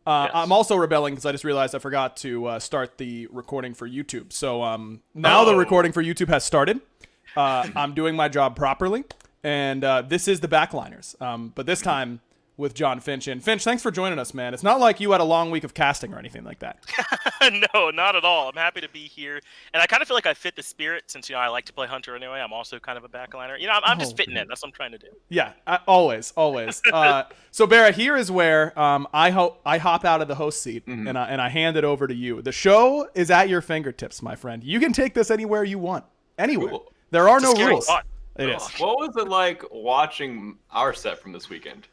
Yes. I'm also rebelling because I just realized I forgot to start the recording for YouTube. So now the recording for YouTube has started. I'm doing my job properly, and this is the Backliners. But this time with John Finch. And Finch, thanks for joining us, man. It's not like you had a long week of casting or anything like that. No, not at all. I'm happy to be here, and I kind of feel like I fit the spirit since I like to play Hunter anyway. I'm also kind of a backliner. I'm just fitting in. That's what I'm trying to do. Yeah, always. So BaRRA, here is where I hop out of the host seat and I hand it over to you. The show is at your fingertips, my friend. You can take this anywhere you want, anywhere. Cool. There are It's a no scary rules. thought. It is. What was it like watching our set from this weekend?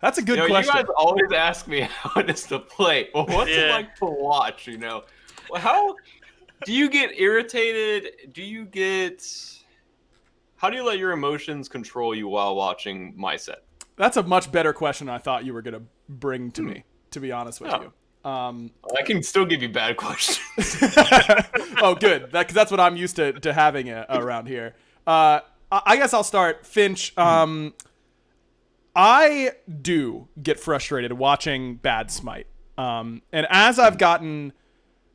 That's a good You question. guys always ask me how it is to play. Well, what's it like to watch, Well, how do you get irritated? How do you let your emotions control you while watching my set? That's a much better question than I thought you were going to bring to me, to be honest with you. I can still give you bad questions. Oh, good. Because that's what I'm used to having around here. I guess I'll start. Finch, I do get frustrated watching bad Smite. And as I've gotten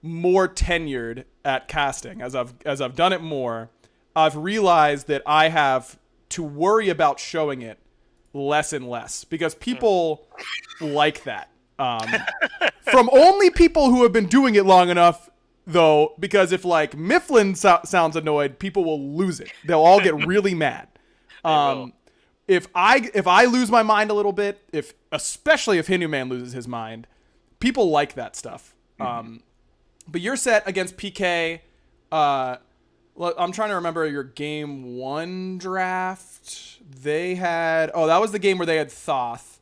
more tenured at casting, as I've done it more, I've realized that I have to worry about showing it less and less because people like that. From only people who have been doing it long enough, though, because if like Mifflin sounds annoyed, people will lose it. They'll all get really mad. If I lose my mind a little bit, especially if Hinuman loses his mind, people like that stuff. But your set against PK, I'm trying to remember your game 1 draft. They had that was the game where they had Thoth.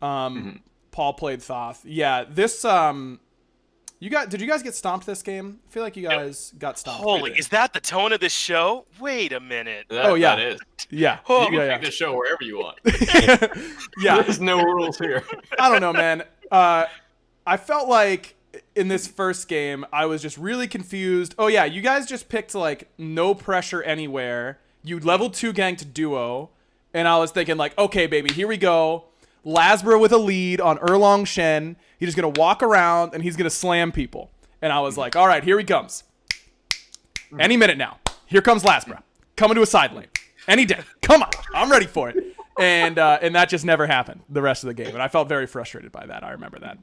Paul played Thoth. Yeah, this did you guys get stomped this game? I feel like you guys got stomped. Holy, is that the tone of this show? Wait a minute. Yeah. That is. Yeah. You can take this show wherever you want. Yeah. There's no rules here. I don't know, man. I felt like in this first game, I was just really confused. Oh, yeah, you guys just picked, like, no pressure anywhere. You level 2 ganked duo, and I was thinking, like, okay, baby, here we go. Lasbra with a lead on Erlong Shen. He's just going to walk around, and he's going to slam people. And I was like, all right, here he comes. Any minute now. Here comes Lasbra. Coming to a side lane. Any day. Come on. I'm ready for it. And that just never happened the rest of the game. And I felt very frustrated by that. I remember that.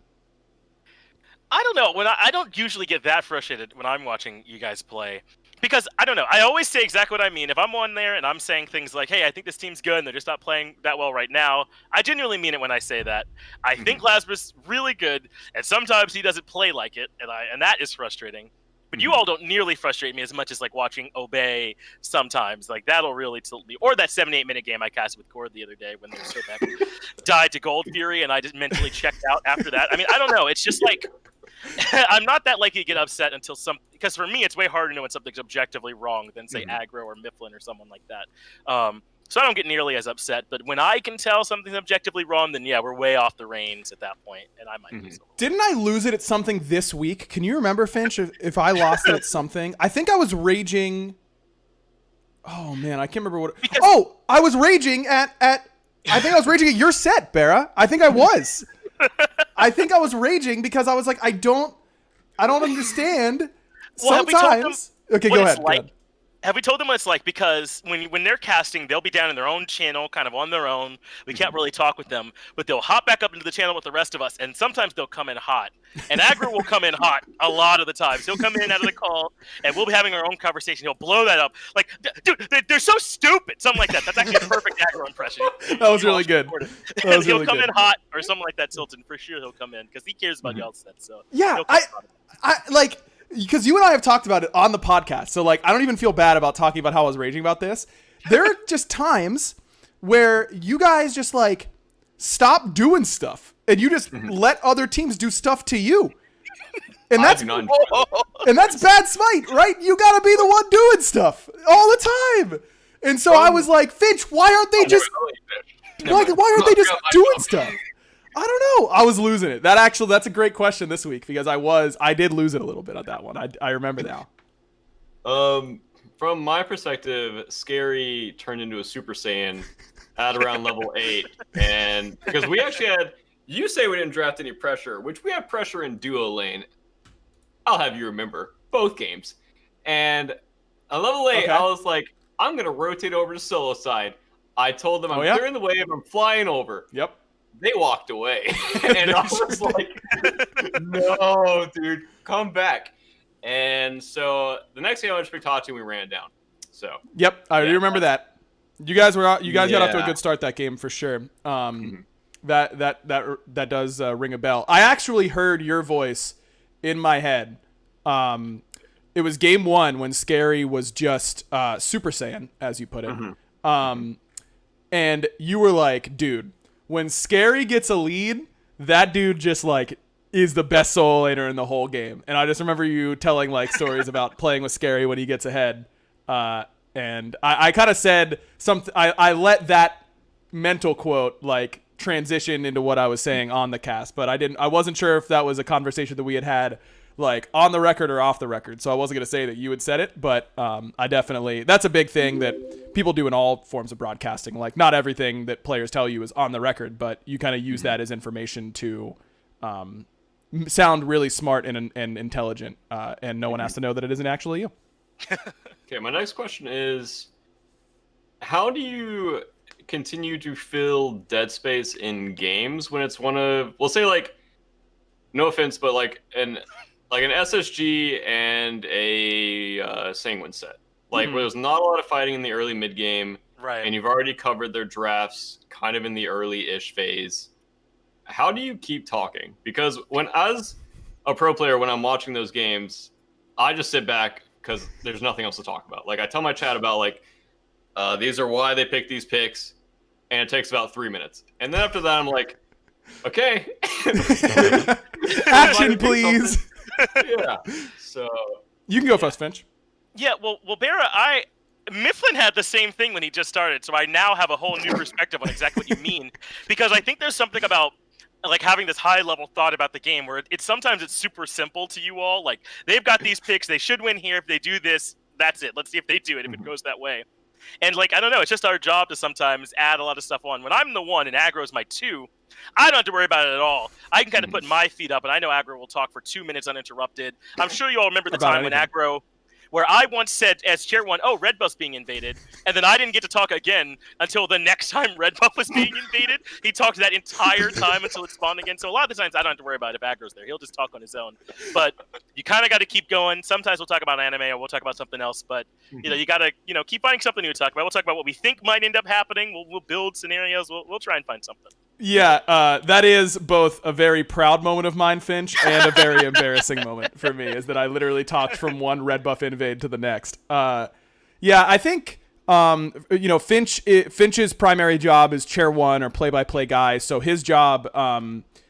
I don't know. I don't usually get that frustrated when I'm watching you guys play. Because, I don't know, I always say exactly what I mean. If I'm on there and I'm saying things like, hey, I think this team's good and they're just not playing that well right now, I genuinely mean it when I say that. I think Lasbra's really good, and sometimes he doesn't play like it, and that is frustrating. But you all don't nearly frustrate me as much as, like, watching Obey sometimes. Like, that'll really tilt me. Or that 7-8-minute game I cast with Cord the other day when they were so bad. Died to Gold Fury, and I just mentally checked out after that. I mean, I don't know. It's just like... I'm not that likely to get upset until because for me it's way harder to know when something's objectively wrong than say Aggro or Mifflin or someone like that. So I don't get nearly as upset. But when I can tell something's objectively wrong, then yeah, we're way off the reins at that point, and I might lose. Didn't I lose it at something this week? Can you remember, Finch, if I lost it at something? I think I was raging. Oh man, I can't remember what. I was raging at. I think I was raging at your set, BaRRA. I think I was. I think I was raging because I was like, I don't understand. Well, sometimes. Okay, go ahead. Like? Have we told them what it's like? Because when they're casting, they'll be down in their own channel, kind of on their own. We can't really talk with them, but they'll hop back up into the channel with the rest of us, and sometimes they'll come in hot. And Aggro will come in hot a lot of the times. He'll come in out of the call, and we'll be having our own conversation. He'll blow that up. Like, dude, they're so stupid. Something like that. That's actually a perfect Aggro impression. That was really good. He'll come in hot or something like that, Tilton. For sure he'll come in because he cares about y'all's set. So yeah, I like... Because you and I have talked about it on the podcast, so like I don't even feel bad about talking about how I was raging about this. There are just times where you guys just like stop doing stuff and you just let other teams do stuff to you, and that's bad Smite, right? You gotta be the one doing stuff all the time. And so I was like, Finch, why aren't they just doing stuff? I don't know. I was losing it. That's a great question this week because I did lose it a little bit on that one. I remember now. From my perspective, Scary turned into a Super Saiyan at around level 8, and because we actually had You say we didn't draft any pressure, which we have pressure in duo lane. I'll have you remember both games. And on level 8, Okay. I was like, I'm going to rotate over to solo side. I told them I'm clearing the wave, I'm flying over. Yep. They walked away. And I was like, no, dude, come back. And so the next game I went to Spectato, we ran it down. So Yep, I remember that. You guys got off to a good start that game for sure. That does ring a bell. I actually heard your voice in my head. It was game 1 when Scary was just Super Saiyan, as you put it. And you were like, dude, when Scary gets a lead, that dude just like is the best solo laner in the whole game. And I just remember you telling like stories about playing with Scary when he gets ahead. And I kind of said something. I let that mental quote like transition into what I was saying on the cast, but I wasn't sure if that was a conversation that we had like on the record or off the record. So I wasn't going to say that you had said it, but I definitely, that's a big thing that people do in all forms of broadcasting. Like not everything that players tell you is on the record, but you kind of use that as information to sound really smart and intelligent, and no one has to know that it isn't actually you. Okay, my next question is, how do you continue to fill dead space in games when it's one of, we'll say like, no offense, but like an SSG and a Sanguine set, like where there's not a lot of fighting in the early mid game, Right. and you've already covered their drafts kind of in the early-ish phase. How do you keep talking? Because when as a pro player, when I'm watching those games, I just sit back because there's nothing else to talk about. Like I tell my chat about like these are why they picked these picks, and it takes about 3 minutes, and then after that I'm like, okay, action please. Yeah, so You can go first, Finch. Yeah, well, BaRRa, Mifflin had the same thing when he just started, so I now have a whole new perspective on exactly what you mean, because I think there's something about like having this high level thought about the game where it's sometimes it's super simple to you all. Like they've got these picks, they should win here. If they do this, that's it. Let's see if they do it. If it goes that way, and like I don't know, it's just our job to sometimes add a lot of stuff on. When I'm the 1 and Aggro's my 2, I don't have to worry about it at all. I can kind of put my feet up, and I know Aggro will talk for 2 minutes uninterrupted. I'm sure you all remember the time when Aggro, where I once said as chair 1, oh, red buff's being invaded, and then I didn't get to talk again until the next time red buff was being invaded. He talked that entire time until it spawned again. So a lot of the times I don't have to worry about it if Aggro's there. He'll just talk on his own. But you kind of got to keep going. Sometimes we'll talk about anime or we'll talk about something else, but you know, you got to, you know, keep finding something new to talk about. We'll talk about what we think might end up happening. We'll build scenarios. We'll try and find something. Yeah, that is both a very proud moment of mine, Finch, and a very embarrassing moment for me, is that I literally talked from one red buff invade to the next. Yeah, I think, you know, Finch's primary job is chair 1 or play-by-play guy, so his job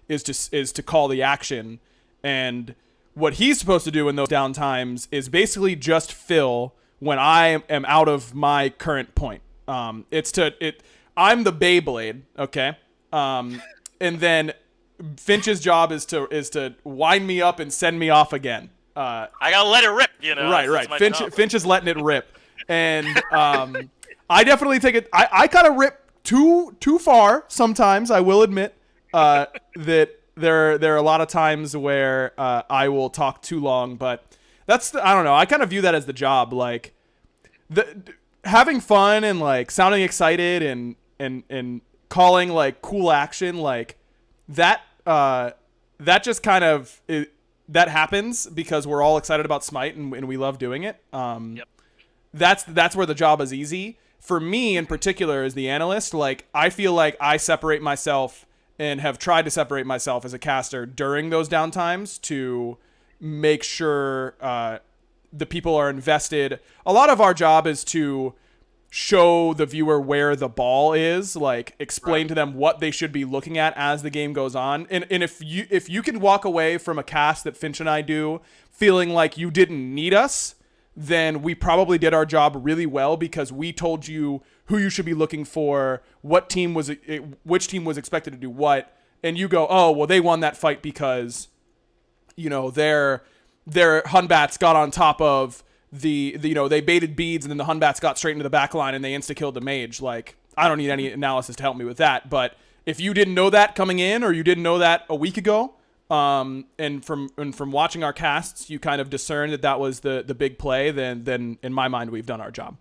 is to call the action, and what he's supposed to do in those downtimes is basically just fill when I am out of my current point. I'm the Beyblade, okay? And then Finch's job is to wind me up and send me off again. I gotta let it rip, you know. Right. Finch is letting it rip, and I definitely take it. I kind of rip too far sometimes. I will admit that there are a lot of times where I will talk too long, but I don't know. I kind of view that as the job, like having fun and like sounding excited and calling like cool action, like that just kind of that happens because we're all excited about Smite and we love doing it. Yep. That's where the job is easy for me in particular as the analyst. Like I feel like I separate myself and have tried to separate myself as a caster during those downtimes to make sure the people are invested. A lot of our job is to show the viewer where the ball is, like explain to them what they should be looking at as the game goes on. And if you can walk away from a cast that Finch and I do feeling like you didn't need us, then we probably did our job really well because we told you who you should be looking for, which team was expected to do what, and you go, oh, well, they won that fight because, you know, their Hunbats got on top of the you know, they baited beads and then the Hunbats got straight into the back line and they insta-killed the mage. Like, I don't need any analysis to help me with that, but if you didn't know that coming in, or you didn't know that a week ago, and from watching our casts, you kind of discern that was the big play, then in my mind, we've done our job.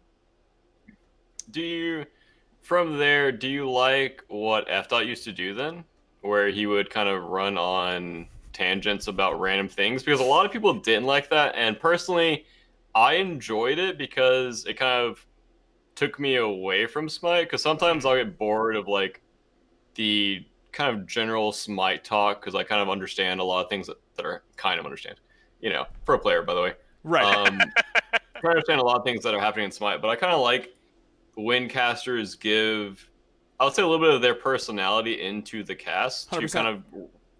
From there, do you like what F-Dot used to do then? Where he would kind of run on tangents about random things? Because a lot of people didn't like that, and personally, I enjoyed it because it kind of took me away from Smite, because sometimes I'll get bored of like the kind of general Smite talk, because I kind of understand a lot of things that are kind of understand. Pro player, by the way. Right. I understand a lot of things that are happening in Smite, but I kind of like when casters give, I would say, a little bit of their personality into the cast 100%. to kind of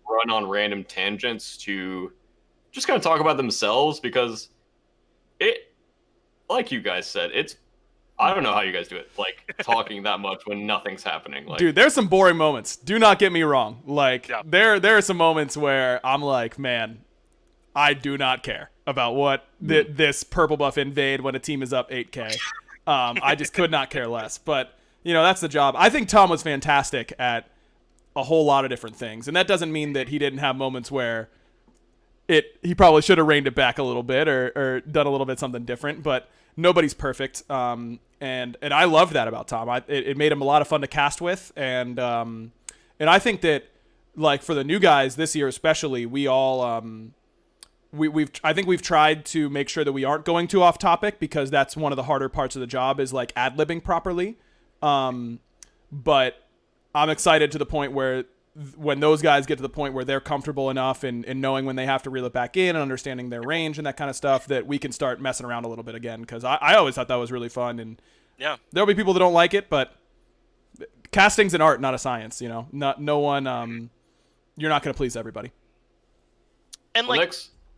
run on random tangents to just kind of talk about themselves, because it, like you guys said, I don't know how you guys do it, like talking that much when nothing's happening. Like, dude, there's some boring moments. Do not get me wrong. Like, yeah. there are some moments where I'm like, man, I do not care about what this purple buff invade when a team is up 8K. I just could not care less. But, that's the job. I think Tom was fantastic at a whole lot of different things. And that doesn't mean that he didn't have moments where he probably should have reined it back a little bit or done a little bit something different. But nobody's perfect. And I loved that about Tom. It made him a lot of fun to cast with. And I think that, like, for the new guys this year especially, we all I think we've tried to make sure that we aren't going too off topic, because that's one of the harder parts of the job, is like ad-libbing properly. But I'm excited to the point where when those guys get to the point where they're comfortable enough in knowing when they have to reel it back in and understanding their range and that kind of stuff, that we can start messing around a little bit again. Because I always thought that was really fun. And yeah, there'll be people that don't like it, but casting's an art, not a science. No one. You're not going to please everybody. And like,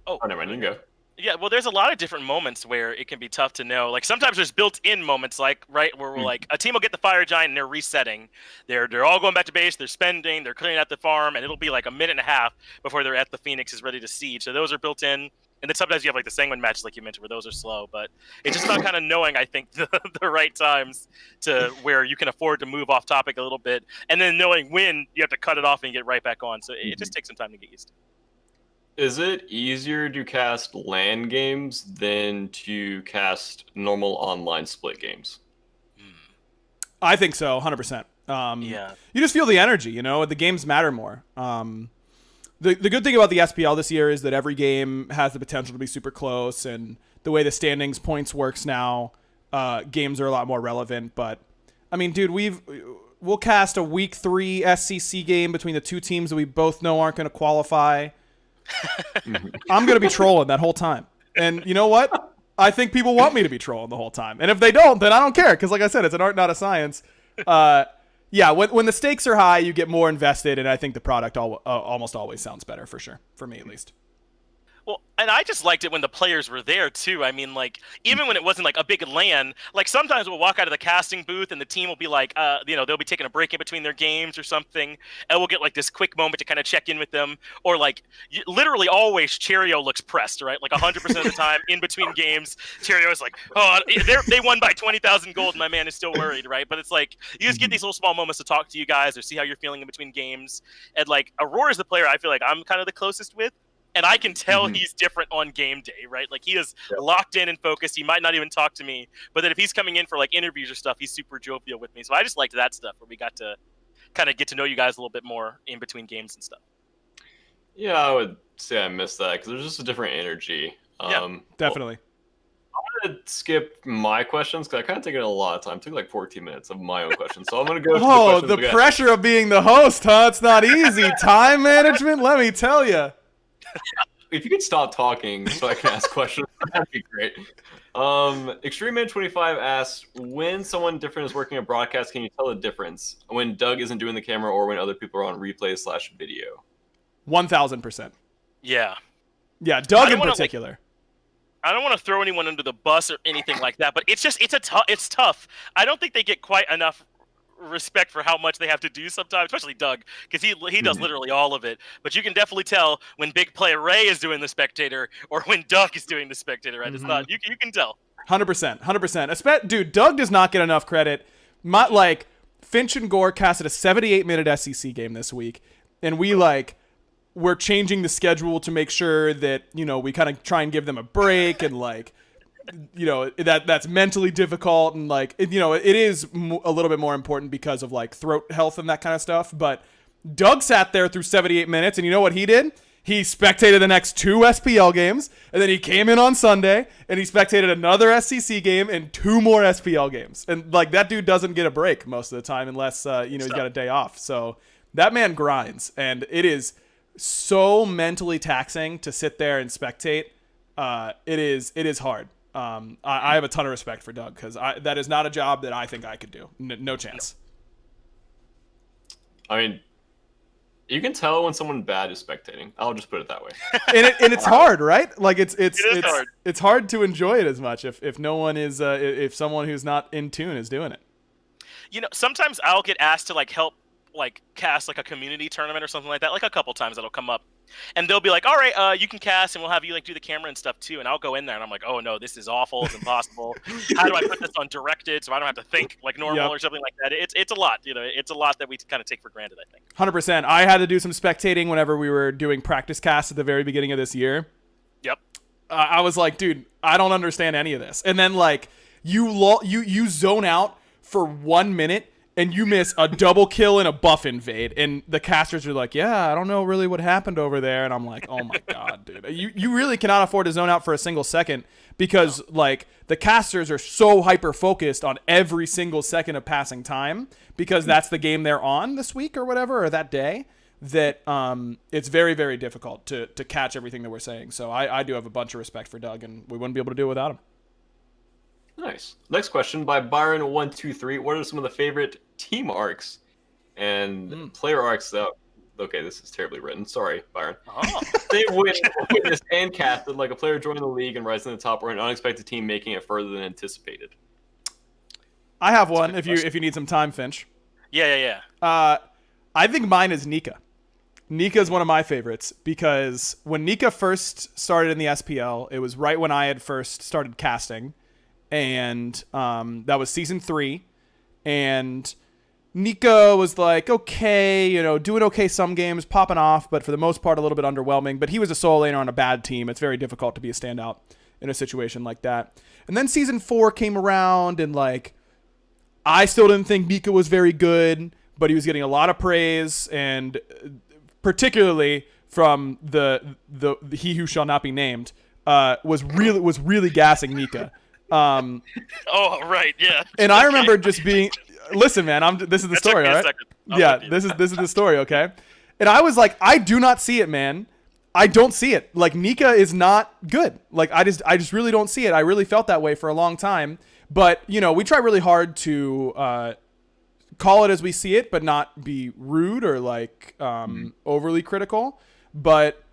never mind, you can go. Yeah, well, there's a lot of different moments where it can be tough to know. Like, sometimes there's built-in moments, like, right, where we're like, a team will get the fire giant and they're resetting. They're all going back to base, they're spending, they're clearing out the farm, and it'll be like a minute and a half before they're at the Phoenix is ready to siege. So those are built in. And then sometimes you have like the Sanguine matches, like you mentioned, where those are slow. But it's just about kind of knowing, I think, the right times to where you can afford to move off topic a little bit, and then knowing when you have to cut it off and get right back on. So it just takes some time to get used to. Is it easier to cast LAN games than to cast normal online split games? I think so, 100%. Yeah. You just feel the energy, the games matter more. The good thing about the SPL this year is that every game has the potential to be super close, and the way the standings points works now, games are a lot more relevant. But, I mean, dude, we'll cast a week 3 SCC game between the two teams that we both know aren't going to qualify. I'm going to be trolling that whole time. And you know what? I think people want me to be trolling the whole time. And if they don't, then I don't care. Because like I said, it's an art, not a science. Yeah, when the stakes are high, you get more invested. And I think the product almost always sounds better, for sure. For me, at least. Well, and I just liked it when the players were there, too. I mean, like, even when it wasn't, like, a big LAN, like, sometimes we'll walk out of the casting booth and the team will be like, they'll be taking a break in between their games or something, and we'll get, like, this quick moment to kind of check in with them. Or, like, literally always Cheerio looks pressed, right? Like, 100% of the time, in between games, Cheerio is like, oh, they won by 20,000 gold, and my man is still worried, right? But it's like, you just get these little small moments to talk to you guys or see how you're feeling in between games. And, like, Aurora is the player I feel like I'm kind of the closest with. And I can tell he's different on game day, right? Like, he is locked in and focused. He might not even talk to me. But then if he's coming in for, like, interviews or stuff, he's super jovial with me. So I just liked that stuff where we got to kind of get to know you guys a little bit more in between games and stuff. Yeah, I would say I missed that because there's just a different energy. Definitely. I'm going to skip my questions because I kind of taken a lot of time. It took like 14 minutes of my own questions. So I'm going to go to the pressure of being the host, huh? It's not easy. Time management, let me tell you. If you could stop talking so I can ask questions, that'd be great. ExtremeMan25 asks, when someone different is working a broadcast, can you tell the difference when Doug isn't doing the camera or when other people are on replay/video? 1,000%. Yeah. Yeah, Doug in particular. I don't want to throw anyone under the bus or anything like that, but it's tough. I don't think they get quite enough respect for how much they have to do sometimes, especially Doug, because he does literally all of it. But you can definitely tell when big player Ray is doing the spectator or when Doug is doing the spectator, right? It's not, you can tell. 100%. Dude, Doug does not get enough credit. Finch and Gore casted a 78-minute SEC game this week, and we're changing the schedule to make sure that, we kind of try and give them a break, and that's mentally difficult, and it is a little bit more important because of throat health and that kind of stuff. But Doug sat there through 78 minutes, and you know what he did? He spectated the next 2 SPL games, and then he came in on Sunday, and he spectated another SEC game and 2 more SPL games. And that dude doesn't get a break most of the time unless he's got a day off. So that man grinds, and it is so mentally taxing to sit there and spectate. It is hard. I have a ton of respect for Doug, because that is not a job that I think I could do. No chance. I mean, you can tell when someone bad is spectating. I'll just put it that way. and it's hard, right? It's hard. It's hard to enjoy it as much if no one is if someone who's not in tune is doing it. Sometimes I'll get asked to help cast a community tournament or something like that. A couple times that'll come up, and they'll be like, all right, you can cast, and we'll have you do the camera and stuff too. And I'll go in there and I'm like, oh no, this is awful, it's impossible. How do I put this on directed so I don't have to think normal or something like that? It's a lot. It's a lot that we kind of take for granted, I think. 100%. I had to do some spectating whenever we were doing practice casts at the very beginning of this year. Yep. I was like, dude, I don't understand any of this. And then you zone out for 1 minute, and you miss a double kill and a buff invade, and the casters are like, yeah, I don't know really what happened over there. And I'm like, oh my God, dude. You really cannot afford to zone out for a single second, because the casters are so hyper-focused on every single second of passing time, because that's the game they're on this week or whatever, or that day, that it's very, very difficult to catch everything that we're saying. So I do have a bunch of respect for Doug, and we wouldn't be able to do it without him. Nice. Next question by Byron123. What are some of the favorite team arcs and player arcs that... Okay, this is terribly written. Sorry, Byron. Oh. They witnessed and casted, like a player joining the league and rising to the top, or an unexpected team making it further than anticipated. I have one if you need some time, Finch. Yeah. I think mine is Nika. Nika is one of my favorites, because when Nika first started in the SPL, it was right when I had first started casting. And that was season 3, and Nika was okay, doing okay some games, popping off, but for the most part a little bit underwhelming. But he was a solo laner on a bad team. It's very difficult to be a standout in a situation like that. And then season 4 came around, and I still didn't think Nika was very good, but he was getting a lot of praise, and particularly from the he who shall not be named was really gassing Nika. Oh, right, yeah. And I remember just being, listen, man, this is the story, all right? Yeah, this is the story, okay? And I was like, I do not see it, man. I don't see it. Nika is not good. I just really don't see it. I really felt that way for a long time. But, we try really hard to call it as we see it, but not be rude or overly critical. But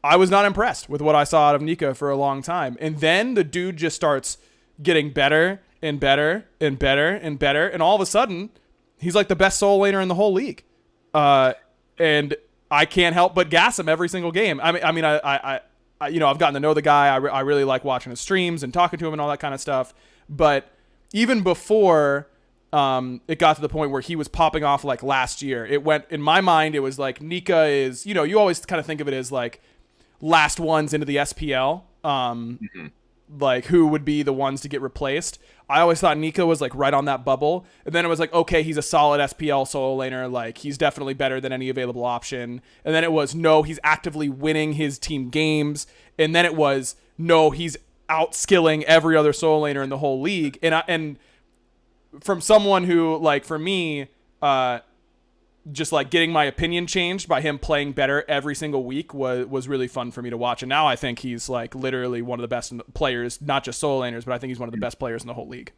I was not impressed with what I saw out of Nika for a long time. And then the dude just starts getting better and better and better and better. And all of a sudden, he's the best solo laner in the whole league. And I can't help but gas him every single game. I've gotten to know the guy. I really like watching his streams and talking to him and all that kind of stuff. But even before it got to the point where he was popping off last year, it went, in my mind, it was Nika is, you always kind of think of it as last ones into the SPL, who would be the ones to get replaced. I always thought Nika was right on that bubble, and then it was okay, he's a solid SPL solo laner, he's definitely better than any available option. And then it was, no, he's actively winning his team games. And then it was, no, he's outskilling every other solo laner in the whole league. And from someone who, for me, just getting my opinion changed by him playing better every single week was really fun for me to watch. And now I think he's literally one of the best players, not just solo laners, but I think he's one of the best players in the whole league.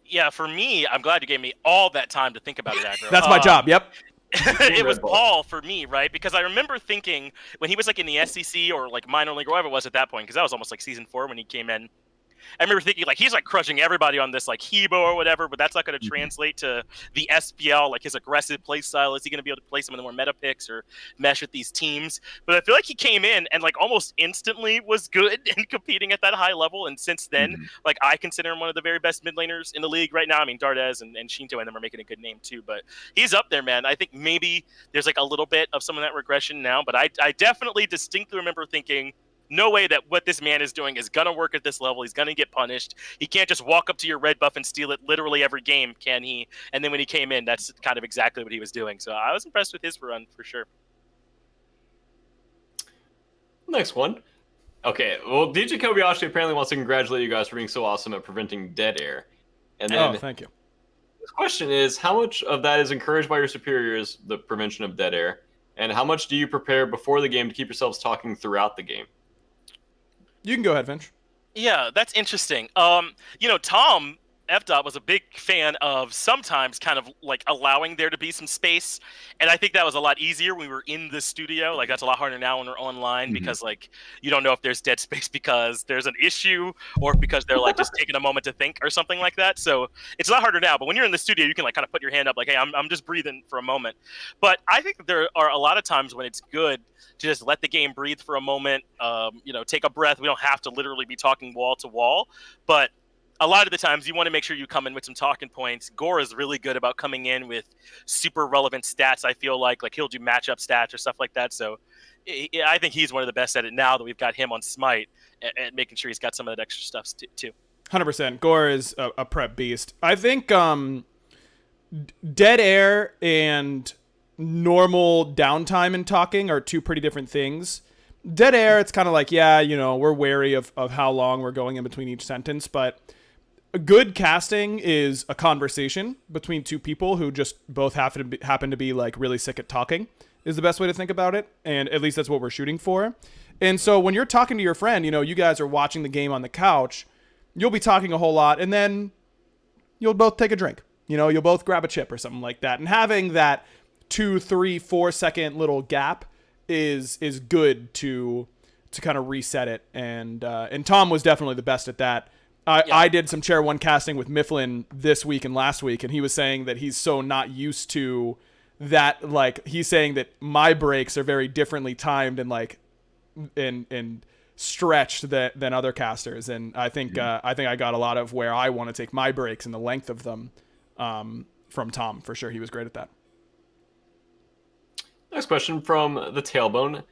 Yeah, for me, I'm glad you gave me all that time to think about it, Aggro. That's my job. Yep. It was Paul for me, right? Because I remember thinking when he was in the SEC or minor league or whatever it was at that point, because that was almost season 4 when he came in. I remember thinking like he's like crushing everybody on this like Hebo or whatever, but that's not going to translate to the SPL. Like his aggressive play style, is he going to be able to play some of the more meta picks or mesh with these teams? But I feel like he came in and like almost instantly was good and competing at that high level. And since then, like I consider him one of the very best mid laners in the league right now. I mean, Dardez and Shinto and them are making a good name too, but he's up there, man. I think maybe there's like a little bit of some of that regression now, but I definitely distinctly remember thinking, no way that what this man is doing is going to work at this level. He's going to get punished. He can't just walk up to your red buff and steal it literally every game, can he? And then when he came in, that's kind of exactly what he was doing. So I was impressed with his run for sure. Next one. Okay, well, DJ Kobayashi apparently wants to congratulate you guys for being so awesome at preventing dead air. And then thank you. The question is, how much of that is encouraged by your superiors, the prevention of dead air, and how much do you prepare before the game to keep yourselves talking throughout the game? You can go ahead, Finch. Yeah, that's interesting. You know, Tom F-Dot was a big fan of sometimes kind of like allowing there to be some space. And I think that was a lot easier when we were in the studio. Like that's a lot harder now when we're online because like you don't know if there's dead space because there's an issue or because they're like just taking a moment to think or something like that. So it's a lot harder now. But when you're in the studio, you can like kind of put your hand up like, hey, I'm just breathing for a moment. But I think that there are a lot of times when it's good to just let the game breathe for a moment, you know, take a breath. We don't have to literally be talking wall to wall, but a lot of the times you want to make sure you come in with some talking points. Gore is really good about coming in with super relevant stats. I feel like he'll do matchup stats or stuff like that. So I think he's one of the best at it now that we've got him on Smite and making sure he's got some of that extra stuff too. 100%. Gore is a prep beast. I think dead air and normal downtime in talking are two pretty different things. Dead air, it's kind of like, yeah, you know, we're wary of how long we're going in between each sentence, but good casting is a conversation between two people who just both happen to be like really sick at talking is the best way to think about it. And at least that's what we're shooting for. And so when you're talking to your friend, you know, you guys are watching the game on the couch, you'll be talking a whole lot and then you'll both take a drink, you know, you'll both grab a chip or something like that. And having that 2, 3, 4 second little gap is good to kind of reset it. And Tom was definitely the best at that. I did some Chair 1 casting with Mifflin this week and last week, and he was saying that he's so not used to that. Like, he's saying that my breaks are very differently timed and like and stretched than other casters. And I think I got a lot of where I want to take my breaks and the length of them from Tom for sure. He was great at that. Next question from the Tailbone.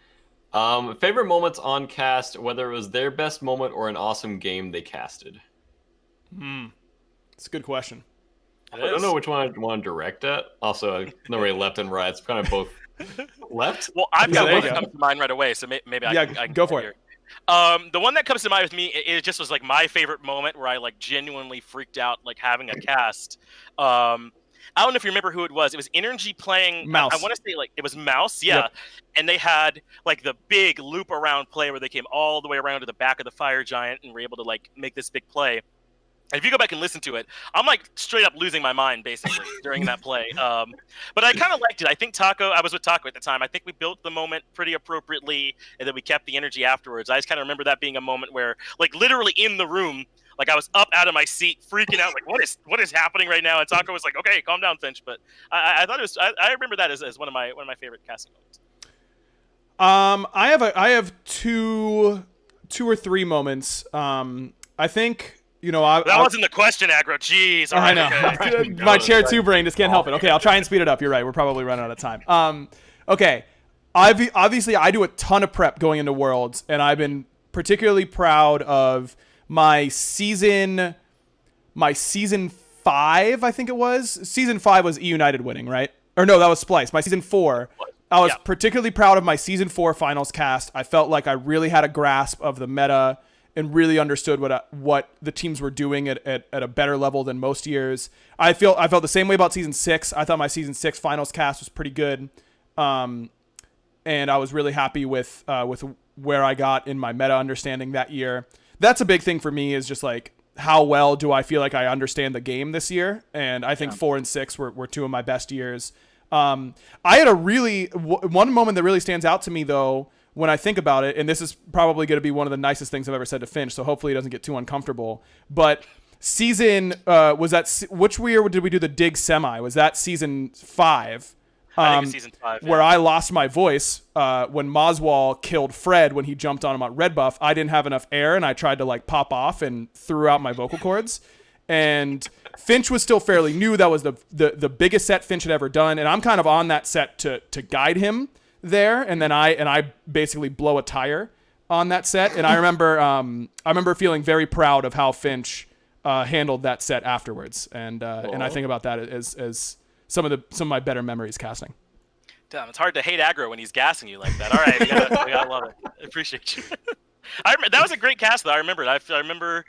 Favorite moments on cast, whether it was their best moment or an awesome game they casted? It's a good question. I don't know which one I want to direct at. Also, no really left and right. It's kind of both left. Well, I've got one that comes to mind right away, so maybe I can go for it. The one that comes to mind with me, it just was like my favorite moment where I like genuinely freaked out, like having a cast. I don't know if you remember who it was. It was Energy playing Mouse. I want to say like it was Mouse, yeah. Yep. And they had like the big loop around play where they came all the way around to the back of the Fire Giant and were able to like make this big play. And if you go back and listen to it, I'm like straight up losing my mind basically during that play. But I kind of liked it. I think I was with Taco at the time. I think we built the moment pretty appropriately and then we kept the energy afterwards. I just kind of remember that being a moment where like literally in the room, like I was up out of my seat, freaking out, like what is happening right now? And Taco was like, "Okay, calm down, Finch." But I thought it was. I remember that as one of my favorite casting moments. I have two or three moments. I think you know that wasn't the question, Aggro. Jeez, all right, I know. Okay. My Chair 2 brain just can't help it. Okay, I'll try and speed it up. You're right. We're probably running out of time. Okay. Obviously, I do a ton of prep going into Worlds, and I've been particularly proud of my season 5, I think it was. Season 5 was E United winning, right? Or no, that was Splice. My season 4, I was particularly proud of my season 4 finals cast. I felt like I really had a grasp of the meta and really understood what the teams were doing at a better level than most years. I felt the same way about season 6. I thought my season 6 finals cast was pretty good. And I was really happy with where I got in my meta understanding that year. That's a big thing for me, is just like, how well do I feel like I understand the game this year? And I think 4 and 6 were two of my best years. I had one moment that really stands out to me though when I think about it, and this is probably going to be one of the nicest things I've ever said to Finch, so hopefully it doesn't get too uncomfortable. But season which year did we do the Dig semi? Was that season 5? I think it's season 5. Where I lost my voice when Moswall killed Fred when he jumped on him on red buff. I didn't have enough air, and I tried to like pop off and threw out my vocal cords. And Finch was still fairly new. That was the biggest set Finch had ever done, and I'm kind of on that set to guide him there. And then I basically blow a tire on that set. And I remember feeling very proud of how Finch handled that set afterwards. And I think about that as some of my better memories casting. Damn, it's hard to hate Aggro when he's gassing you like that. All right, we gotta love it. I appreciate you. That was a great cast, though. I remember,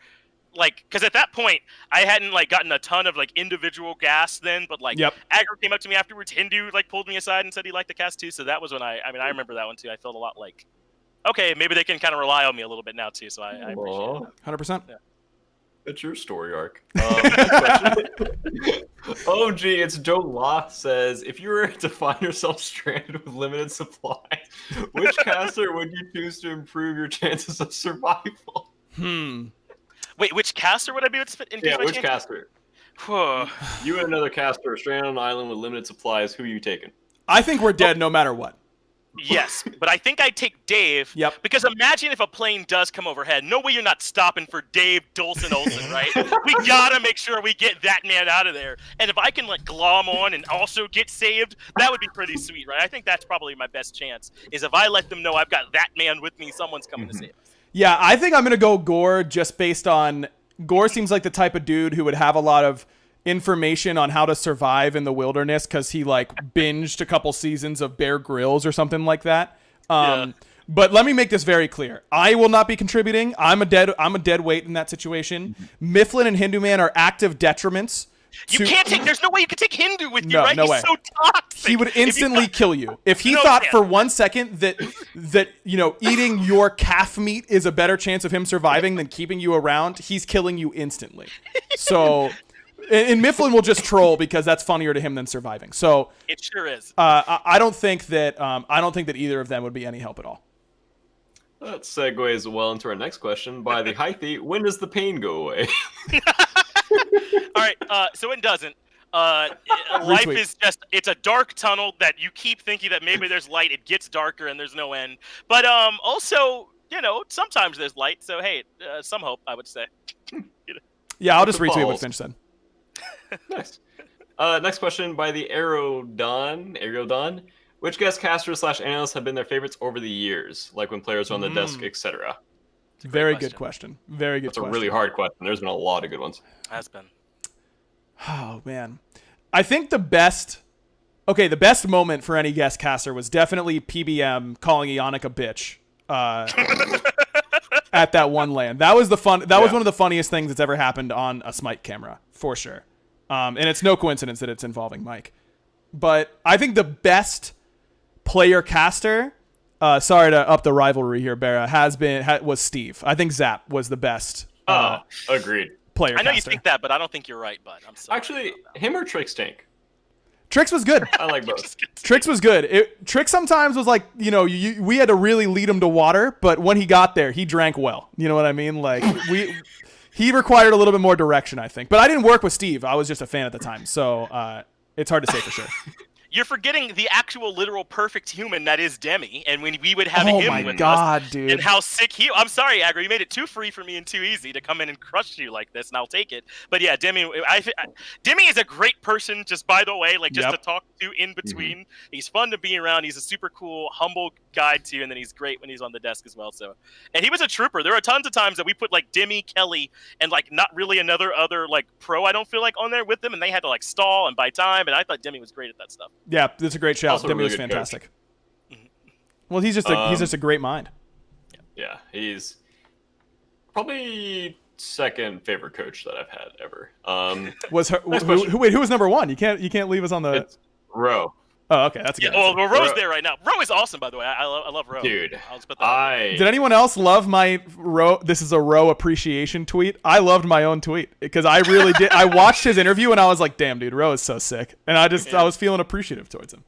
like, because at that point I hadn't like gotten a ton of like individual gas then, but like Aggro came up to me afterwards. Hindu like pulled me aside and said he liked the cast too. So that was when I remember that one too. I felt a lot like, okay, maybe they can kind of rely on me a little bit now too. So I appreciate it. 100%. Yeah. It's your story arc. OMG, it's Joe Law says, if you were to find yourself stranded with limited supplies, which caster would you choose to improve your chances of survival? Wait, which caster would I be with? Which caster? You and another caster are stranded on an island with limited supplies. Who are you taking? I think we're dead no matter what. Yes, but I think I'd take Dave. Yep. Because imagine if a plane does come overhead. No way you're not stopping for Dave Dolson Olsen, right? We gotta make sure we get that man out of there. And if I can like glom on and also get saved, that would be pretty sweet, right? I think that's probably my best chance. Is if I let them know I've got that man with me, someone's coming to save us. Yeah, I think I'm gonna go Gore just based on Gore seems like the type of dude who would have a lot of information on how to survive in the wilderness because he like binged a couple seasons of Bear Grylls or something like that. But let me make this very clear. I will not be contributing. I'm a dead weight in that situation. Mifflin and Hindu Man are active detriments. You can't take. There's no way you can take Hindu with you, right? No He's way. so toxic. He would instantly kill you if he thought for 1 second that eating your calf meat is a better chance of him surviving than keeping you around. He's killing you instantly. So. And Mifflin will just troll because that's funnier to him than surviving. So it sure is. I don't think that either of them would be any help at all. That segues well into our next question. By the Hythe, when does the pain go away? All right, so it doesn't. Life is it's a dark tunnel that you keep thinking that maybe there's light. It gets darker and there's no end. But also, sometimes there's light. So hey, some hope, I would say. Yeah, I'll just retweet what Finch said. Nice. Next question by the Aggro. Which guest casters / analysts have been their favorites over the years, like when players are on the desk, etc.? Very good question. Very good question. That's a really hard question. There's been a lot of good ones. Has been. Oh, man. I think the best moment for any guest caster was definitely PBM calling Ionic a bitch at that one LAN. That was was one of the funniest things that's ever happened on a Smite camera, for sure. And it's no coincidence that it's involving Mike. But I think the best player caster, sorry to up the rivalry here, BaRRA, was Steve. I think Zap was the best. Agreed. Player I know caster. you think that, but I don't think you're right, bud. I'm sorry. Actually, him or Trick Stink? Trix was good. I like both. Trix was good. Trix sometimes was like, we had to really lead him to water, but when he got there, he drank well. You know what I mean? Like he required a little bit more direction, I think. But I didn't work with Steve. I was just a fan at the time, so it's hard to say for sure. You're forgetting the actual literal perfect human that is Demi, and when we would have him with us, dude. and how sick he. I'm sorry, Aggro, you made it too free for me and too easy to come in and crush you like this, and I'll take it. But yeah, Demi is a great person, just by the way, to talk to in between. Mm-hmm. He's fun to be around. He's a super cool, humble guy too, and then he's great when he's on the desk as well. So, and he was a trooper. There are tons of times that we put like Demi, Kelly, and like not really another like pro. I don't feel like on there with them, and they had to like stall and buy time. And I thought Demi was great at that stuff. Yeah, that's a great shout. Also Demi was really fantastic. Well, he's just a great mind. Yeah, he's probably second favorite coach that I've had ever. Who was number one? You can't leave us on the. It's Ro. Oh, okay, that's a good. Well, Ro's there right now. Ro is awesome, by the way. I love Ro. Dude, I'll just put that Did anyone else love my Ro? This is a Ro appreciation tweet. I loved my own tweet because I really did. I watched his interview and I was like, "Damn, dude, Ro is so sick," and I was feeling appreciative towards him.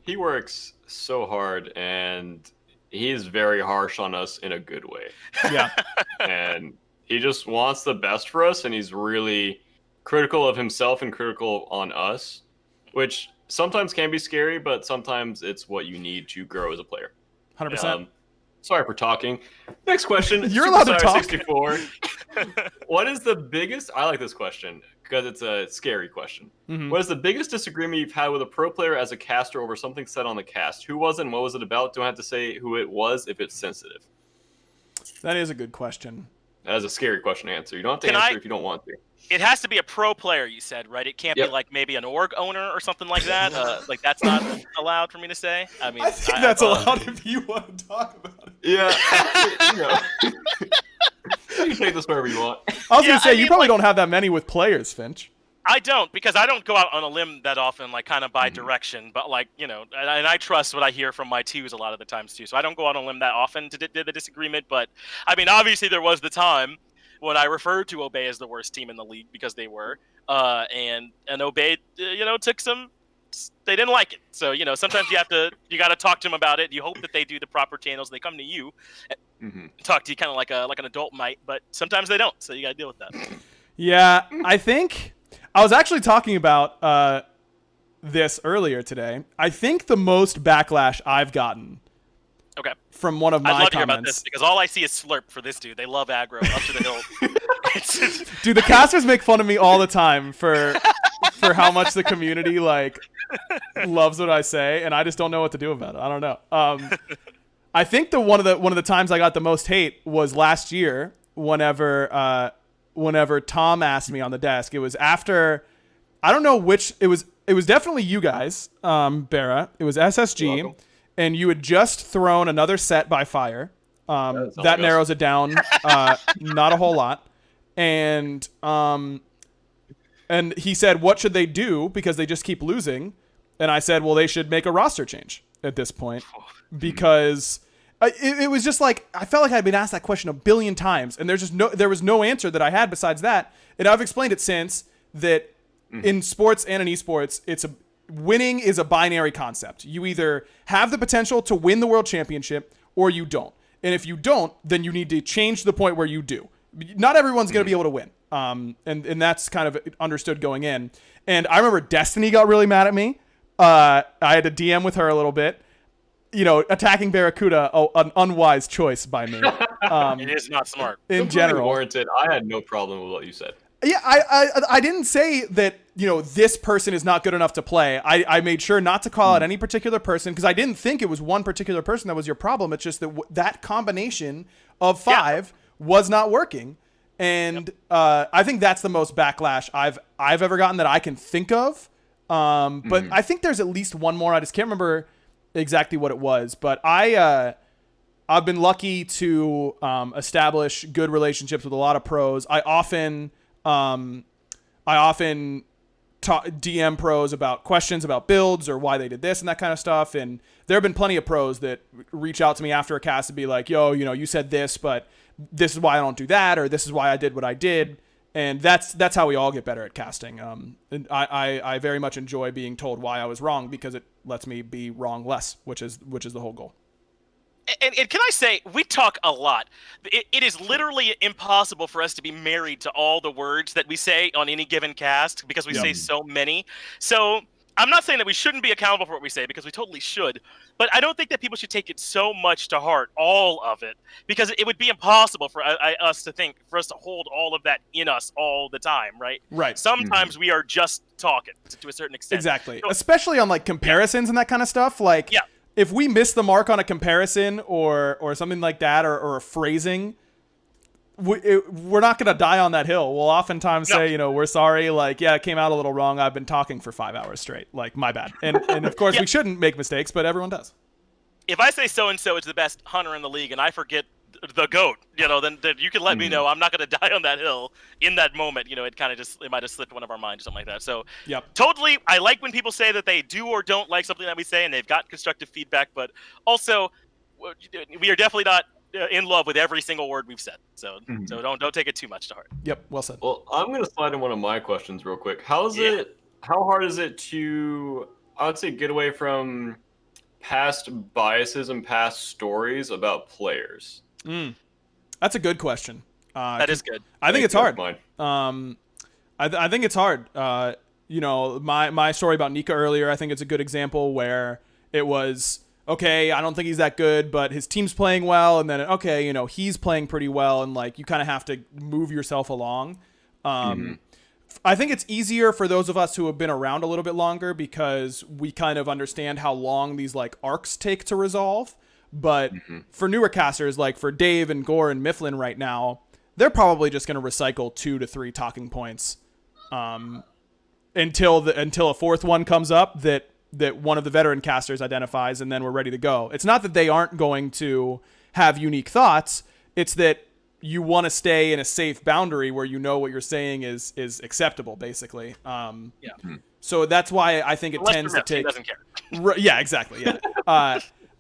He works so hard, and he's very harsh on us in a good way. Yeah. And he just wants the best for us, and he's really critical of himself and critical on us, which sometimes can be scary, but sometimes it's what you need to grow as a player. 100%. Sorry for talking. Next question. You're allowed to talk. 64. What is the biggest... I like this question because it's a scary question. Mhm. What is the biggest disagreement you've had with a pro player as a caster over something said on the cast? Who was it and what was it about? Don't have to say who it was if it's sensitive. That is a good question. That is a scary question to answer. You don't have to answer if you don't want to. It has to be a pro player, you said, right? It can't be like maybe an org owner or something like that. Like that's not allowed for me to say. I mean, I think that's allowed if you want to talk about it. Yeah. You can take this wherever you want. I was gonna say you probably don't have that many with players, Finch. I don't, because I don't go out on a limb that often, like kind of by direction. But like and I trust what I hear from my twos a lot of the times too. So I don't go out on a limb that often to do the disagreement. But I mean, obviously there was the time when I referred to Obey as the worst team in the league because they were, and Obey, took some. They didn't like it, so sometimes you got to talk to them about it. You hope that they do the proper channels. They come to you, talk to you kind of like an adult might, but sometimes they don't. So you got to deal with that. Yeah, I think I was actually talking about this earlier today. I think the most backlash I've gotten. Okay. From one of my I'd love comments. to hear about this because all I see is slurp for this dude. They love aggro up to the hill. Dude, the casters make fun of me all the time for how much the community loves what I say, and I just don't know what to do about it. I don't know. I think one of the times I got the most hate was last year whenever Tom asked me on the desk. It was after, I don't know which, it was definitely you guys, BaRRA. It was SSG. And you had just thrown another set by fire. That narrows it down, not a whole lot. And he said, what should they do? Because they just keep losing. And I said, well, they should make a roster change at this point. Because it was just like, I felt like I'd been asked that question a billion times. And there was no answer that I had besides that. And I've explained it since that in sports and in esports, winning is a binary concept. You either have the potential to win the world championship or you don't. And if you don't, then you need to change to the point where you do. Not everyone's going to be able to win. And that's kind of understood going in. And I remember Destiny got really mad at me. I had to DM with her a little bit. Attacking BaRRaCCuDDa, an unwise choice by me. It is not smart. In general. Warranted. I had no problem with what you said. Yeah, I didn't say that, this person is not good enough to play. I made sure not to call out any particular person because I didn't think it was one particular person that was your problem. It's just that that combination of five was not working. And I think that's the most backlash I've ever gotten that I can think of. But I think there's at least one more. I just can't remember exactly what it was. But I've been lucky to establish good relationships with a lot of pros. I often DM pros about questions about builds or why they did this and that kind of stuff. And there have been plenty of pros that reach out to me after a cast and be like, yo, you said this, but this is why I don't do that, or this is why I did what I did. And that's how we all get better at casting. And I very much enjoy being told why I was wrong because it lets me be wrong less, which is the whole goal. And can I say, we talk a lot. It is literally impossible for us to be married to all the words that we say on any given cast because we say so many. So I'm not saying that we shouldn't be accountable for what we say because we totally should. But I don't think that people should take it so much to heart, all of it, because it would be impossible for us to hold all of that in us all the time, right? Right. Sometimes we are just talking to a certain extent. Exactly. So, especially on comparisons and that kind of stuff. If we miss the mark on a comparison or something like that or a phrasing, we're not going to die on that hill. We'll oftentimes say, we're sorry. It came out a little wrong. I've been talking for 5 hours straight. My bad. And of course, we shouldn't make mistakes, but everyone does. If I say so-and-so is the best hunter in the league and I forget the GOAT, then you can let me know. I'm not going to die on that hill in that moment. It might have slipped one of our minds or something like that. So totally, I like when people say that they do or don't like something that we say and they've got constructive feedback, but also we are definitely not in love with every single word we've said. So don't take it too much to heart. Yep, well said. Well, I'm going to slide in one of my questions real quick. How hard is it to, I would say, get away from past biases and past stories about players? That's a good question. That is good. I think it's hard. Mine. I think it's hard. My story about Nika earlier, I think it's a good example where it was, okay, I don't think he's that good, but his team's playing well, and then, okay, he's playing pretty well, and like you kind of have to move yourself along. I think it's easier for those of us who have been around a little bit longer because we kind of understand how long these like arcs take to resolve. But for newer casters, like for Dave and Gore and Mifflin right now, they're probably just going to recycle 2 to 3 talking points until a fourth one comes up that one of the veteran casters identifies, and then we're ready to go. It's not that they aren't going to have unique thoughts. It's that you want to stay in a safe boundary where what you're saying is acceptable, basically. So that's why I think it tends to take. He doesn't care. Yeah, exactly. Yeah.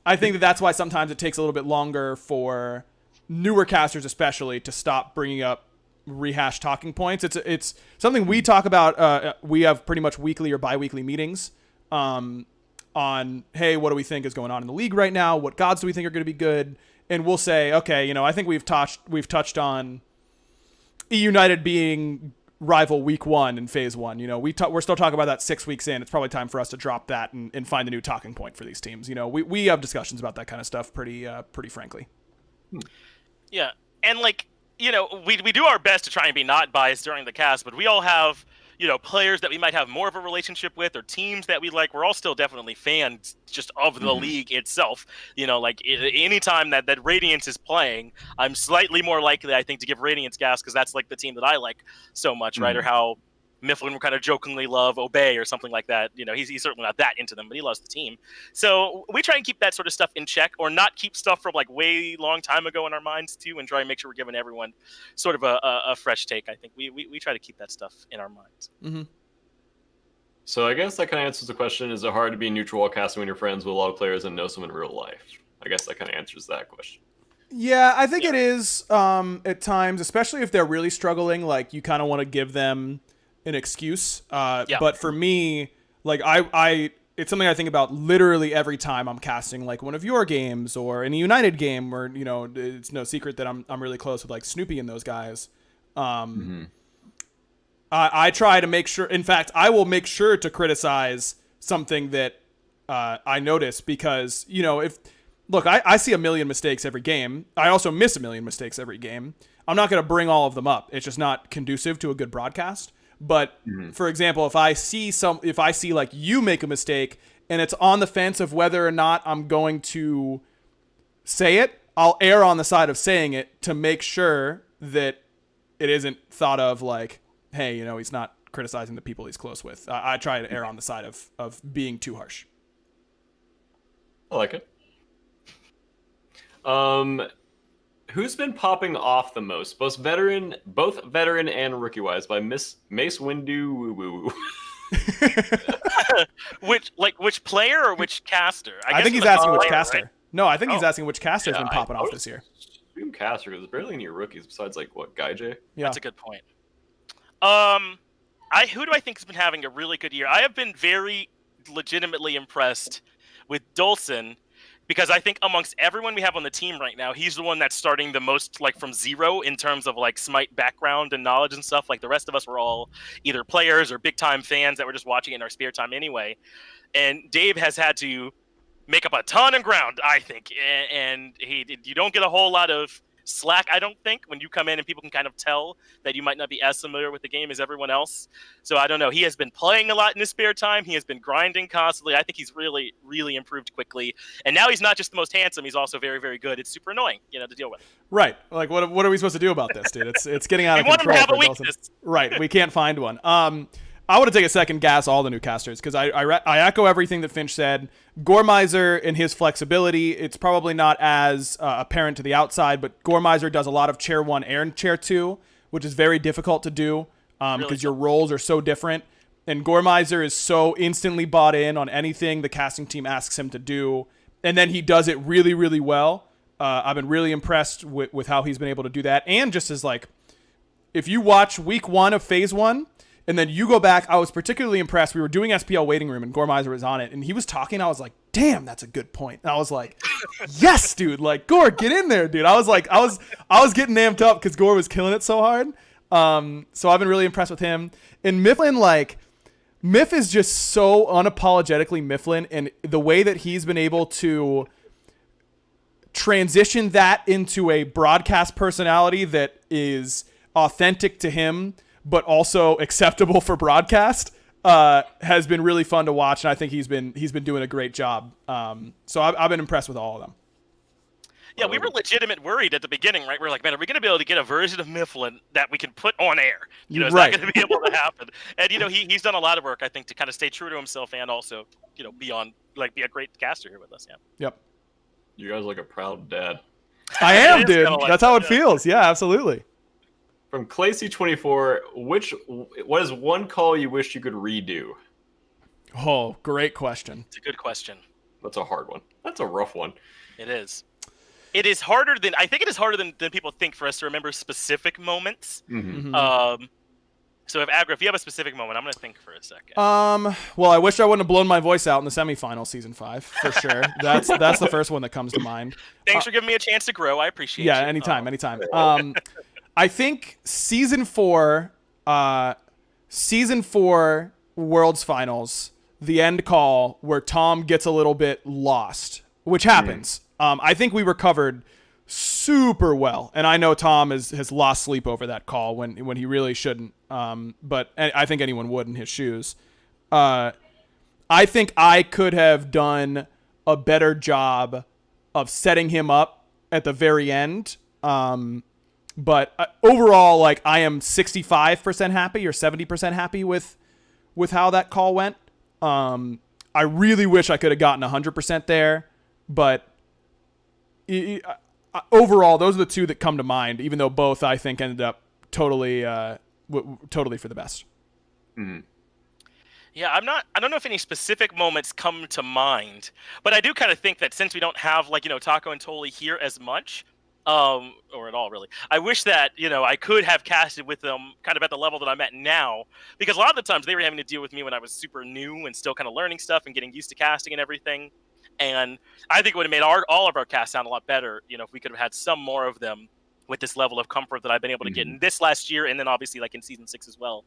I think that's why sometimes it takes a little bit longer for newer casters, especially, to stop bringing up rehashed talking points. It's something we talk about. We have pretty much weekly or bi-weekly meetings on, hey, what do we think is going on in the league right now? What gods do we think are going to be good? And we'll say, okay, I think we've touched on E United being rival week 1 in phase 1. We're still talking about that 6 weeks in. It's probably time for us to drop that and find a new talking point for these teams. We have discussions about that kind of stuff pretty frankly. Yeah, and we do our best to try and be not biased during the cast, but we all have players that we might have more of a relationship with, or teams that we like. We're all still definitely fans just of the league itself. Anytime that Radiance is playing, I'm slightly more likely, I think, to give Radiance gas because that's like the team that I like so much, right? Or how Mifflin would kind of jokingly love Obey or something like that. He's certainly not that into them, but he loves the team. So we try and keep that sort of stuff in check, or not keep stuff from like way long time ago in our minds too, and try and make sure we're giving everyone sort of a fresh take. I think we try to keep that stuff in our minds. So I guess that kind of answers the question: is it hard to be neutral while casting when you're friends with a lot of players and know some in real life? I guess that kind of answers that question. Yeah, I think it is at times, especially if they're really struggling. Like you kind of want to give them an excuse. But for me, like it's something I think about literally every time I'm casting like one of your games or in a United game where, it's no secret that I'm really close with like Snoopy and those guys. I try to make sure, in fact, I will make sure to criticize something that I notice because, I see a million mistakes every game. I also miss a million mistakes every game. I'm not going to bring all of them up. It's just not conducive to a good broadcast. But for example, if I see like you make a mistake and it's on the fence of whether or not I'm going to say it, I'll err on the side of saying it to make sure that it isn't thought of like, hey, he's not criticizing the people he's close with. I try to err on the side of being too harsh. I like it. Who's been popping off the most, both veteran and rookie-wise, by Mace Windu Woo Woo? Which player or which caster? I think he's asking which player, caster. right? No, I think he's asking which caster has been popping off this year. Caster, because there's barely any rookies besides like what, Guy J? Yeah, that's a good point. Who do I think has been having a really good year? I have been very legitimately impressed with Dolson. Because I think amongst everyone we have on the team right now, he's the one that's starting the most like from zero in terms of like Smite background and knowledge and stuff. Like the rest of us were all either players or big time fans that were just watching it in our spare time anyway. And Dave has had to make up a ton of ground, I think. And you don't get a whole lot of slack, I don't think, when you come in and people can kind of tell that you might not be as familiar with the game as everyone else. So I don't know. He has been playing a lot in his spare time. He has been grinding constantly. I think he's really, really improved quickly. And now he's not just the most handsome. He's also very, very good. It's super annoying, to deal with. Right. Like, what are we supposed to do about this, dude? It's getting out of control. We want him to have a weakness. Right. We can't find one. I want to take a second gas all the new casters because I echo everything that Finch said. Gormizer and his flexibility, it's probably not as apparent to the outside, but Gormizer does a lot of chair 1 and chair 2, which is very difficult to do because your roles are so different. And Gormizer is so instantly bought in on anything the casting team asks him to do, and then he does it really, really well. I've been really impressed with how he's been able to do that. And just as like, if you watch week 1 of phase 1, And then you go back. I was particularly impressed. We were doing SPL waiting room, and Gormizer was on it, and he was talking. I was like, "Damn, that's a good point." And I was like, "Yes, dude! Like, Gore, get in there, dude." I was like, I was getting amped up because Gore was killing it so hard. So I've been really impressed with him. And Mifflin, like, Miff is just so unapologetically Mifflin, and the way that he's been able to transition that into a broadcast personality that is authentic to him, but also acceptable for broadcast, has been really fun to watch, and I think he's been doing a great job. So I've been impressed with all of them. Yeah, we were legitimate worried at the beginning, right? We're like, man, are we going to be able to get a version of Mifflin that we can put on air? You know, it's not going to be able to happen. And, you know, he's done a lot of work, I think, to kind of stay true to himself and also, you know, be a great caster here with us. Yeah. Yep. You guys look a proud dad. I am, dude. Like that's how it feels. Yeah, absolutely. From Clacy24, what is one call you wish you could redo? Oh, great question. It's a good question. That's a hard one. That's a rough one. It is. It is harder than I think. It is harder than people think for us to remember specific moments. Mm-hmm. So if you have a specific moment, I'm gonna think for a second. Well, I wish I wouldn't have blown my voice out in the semifinal season 5 for sure. That's the first one that comes to mind. Thanks for giving me a chance to grow. I appreciate it. Yeah, anytime. I think season 4 Worlds Finals, the end call where Tom gets a little bit lost, which happens. I think we recovered super well, and I know Tom has lost sleep over that call when he really shouldn't. But I think anyone would in his shoes. I think I could have done a better job of setting him up at the very end. But overall, like, I am 65% happy or 70% happy with how that call went. I really wish I could have gotten 100% there, but overall, those are the two that come to mind, even though both I think ended up totally for the best. Mm-hmm. Yeah, I don't know if any specific moments come to mind, but I do kind of think that since we don't have, like, you know, Taco and Toli here as much, or at all really, I wish that, you know, I could have casted with them kind of at the level that I'm at now, because a lot of the times they were having to deal with me when I was super new and still kind of learning stuff and getting used to casting and everything. And I think it would have made all of our casts sound a lot better, you know, if we could have had some more of them with this level of comfort that I've been able to get in this last year, and then obviously like in season 6 as well.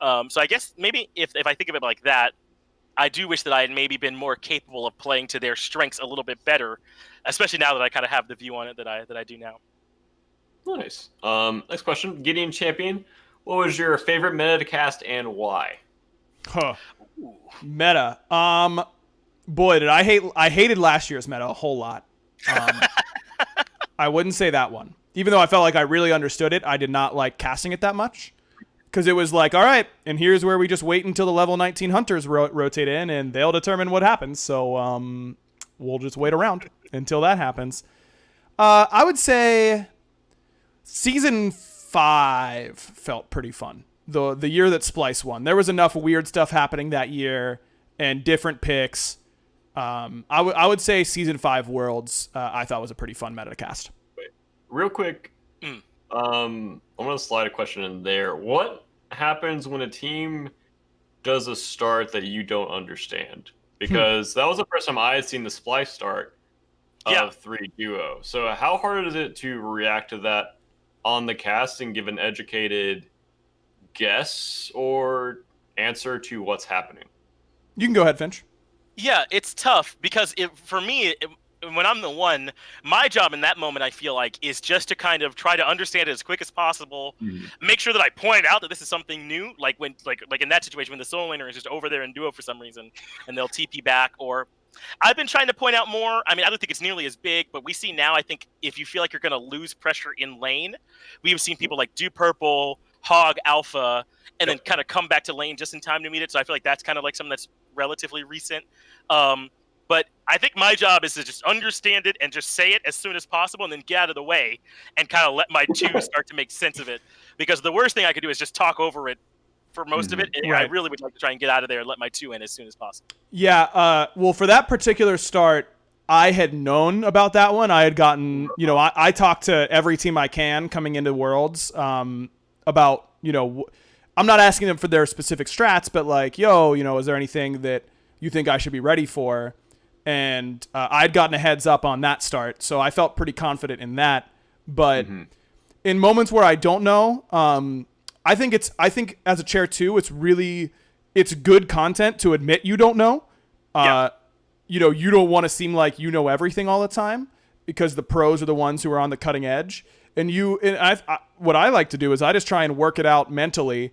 So I guess maybe if I think of it like that, I do wish that I had maybe been more capable of playing to their strengths a little bit better, especially now that I kind of have the view on it that I do now. Nice. Next question, Gideon Champion. What was your favorite meta to cast and why? Meta. Boy, did I hated last year's meta a whole lot. I wouldn't say that one. Even though I felt like I really understood it, I did not like casting it that much. Because it was like, all right, and here's where we just wait until the level 19 hunters rotate in, and they'll determine what happens. So we'll just wait around until that happens. I would say season 5 felt pretty fun. The year that Splice won. There was enough weird stuff happening that year and different picks. I would say season 5 Worlds I thought was a pretty fun meta to cast. Wait, real quick, I'm gonna slide a question in there. What happens when a team does a start that you don't understand? Because that was the first time I had seen the Splice start of 3 duo. So how hard is it to react to that on the cast and give an educated guess or answer to what's happening? You can go ahead, Finch. Yeah, it's tough because for me, when I'm the one, my job in that moment, I feel like, is just to kind of try to understand it as quick as possible. Make sure that I point out that this is something new, like when, like in that situation when the solo laner is just over there in duo for some reason, and they'll TP back. Or I've been trying to point out more. I mean, I don't think it's nearly as big, but we see now, I think, if you feel like you're going to lose pressure in lane, we've seen people like do purple, hog alpha, and then kind of come back to lane just in time to meet it. So I feel like that's kind of like something that's relatively recent. But I think my job is to just understand it and just say it as soon as possible and then get out of the way and kind of let my two start to make sense of it. Because the worst thing I could do is just talk over it for most of it. And I really would like to try and get out of there and let my two in as soon as possible. Yeah, well, for that particular start, I had known about that one. I had gotten, you know, I talked to every team I can coming into Worlds about, you know, I'm not asking them for their specific strats, but like, yo, is there anything that you think I should be ready for? And I'd gotten a heads up on that start, so I felt pretty confident in that. But in moments where I don't know, I think as a chair too, it's good content to admit you don't know. You don't want to seem like you know everything all the time, because the pros are the ones who are on the cutting edge. And what I like to do is I just try and work it out mentally,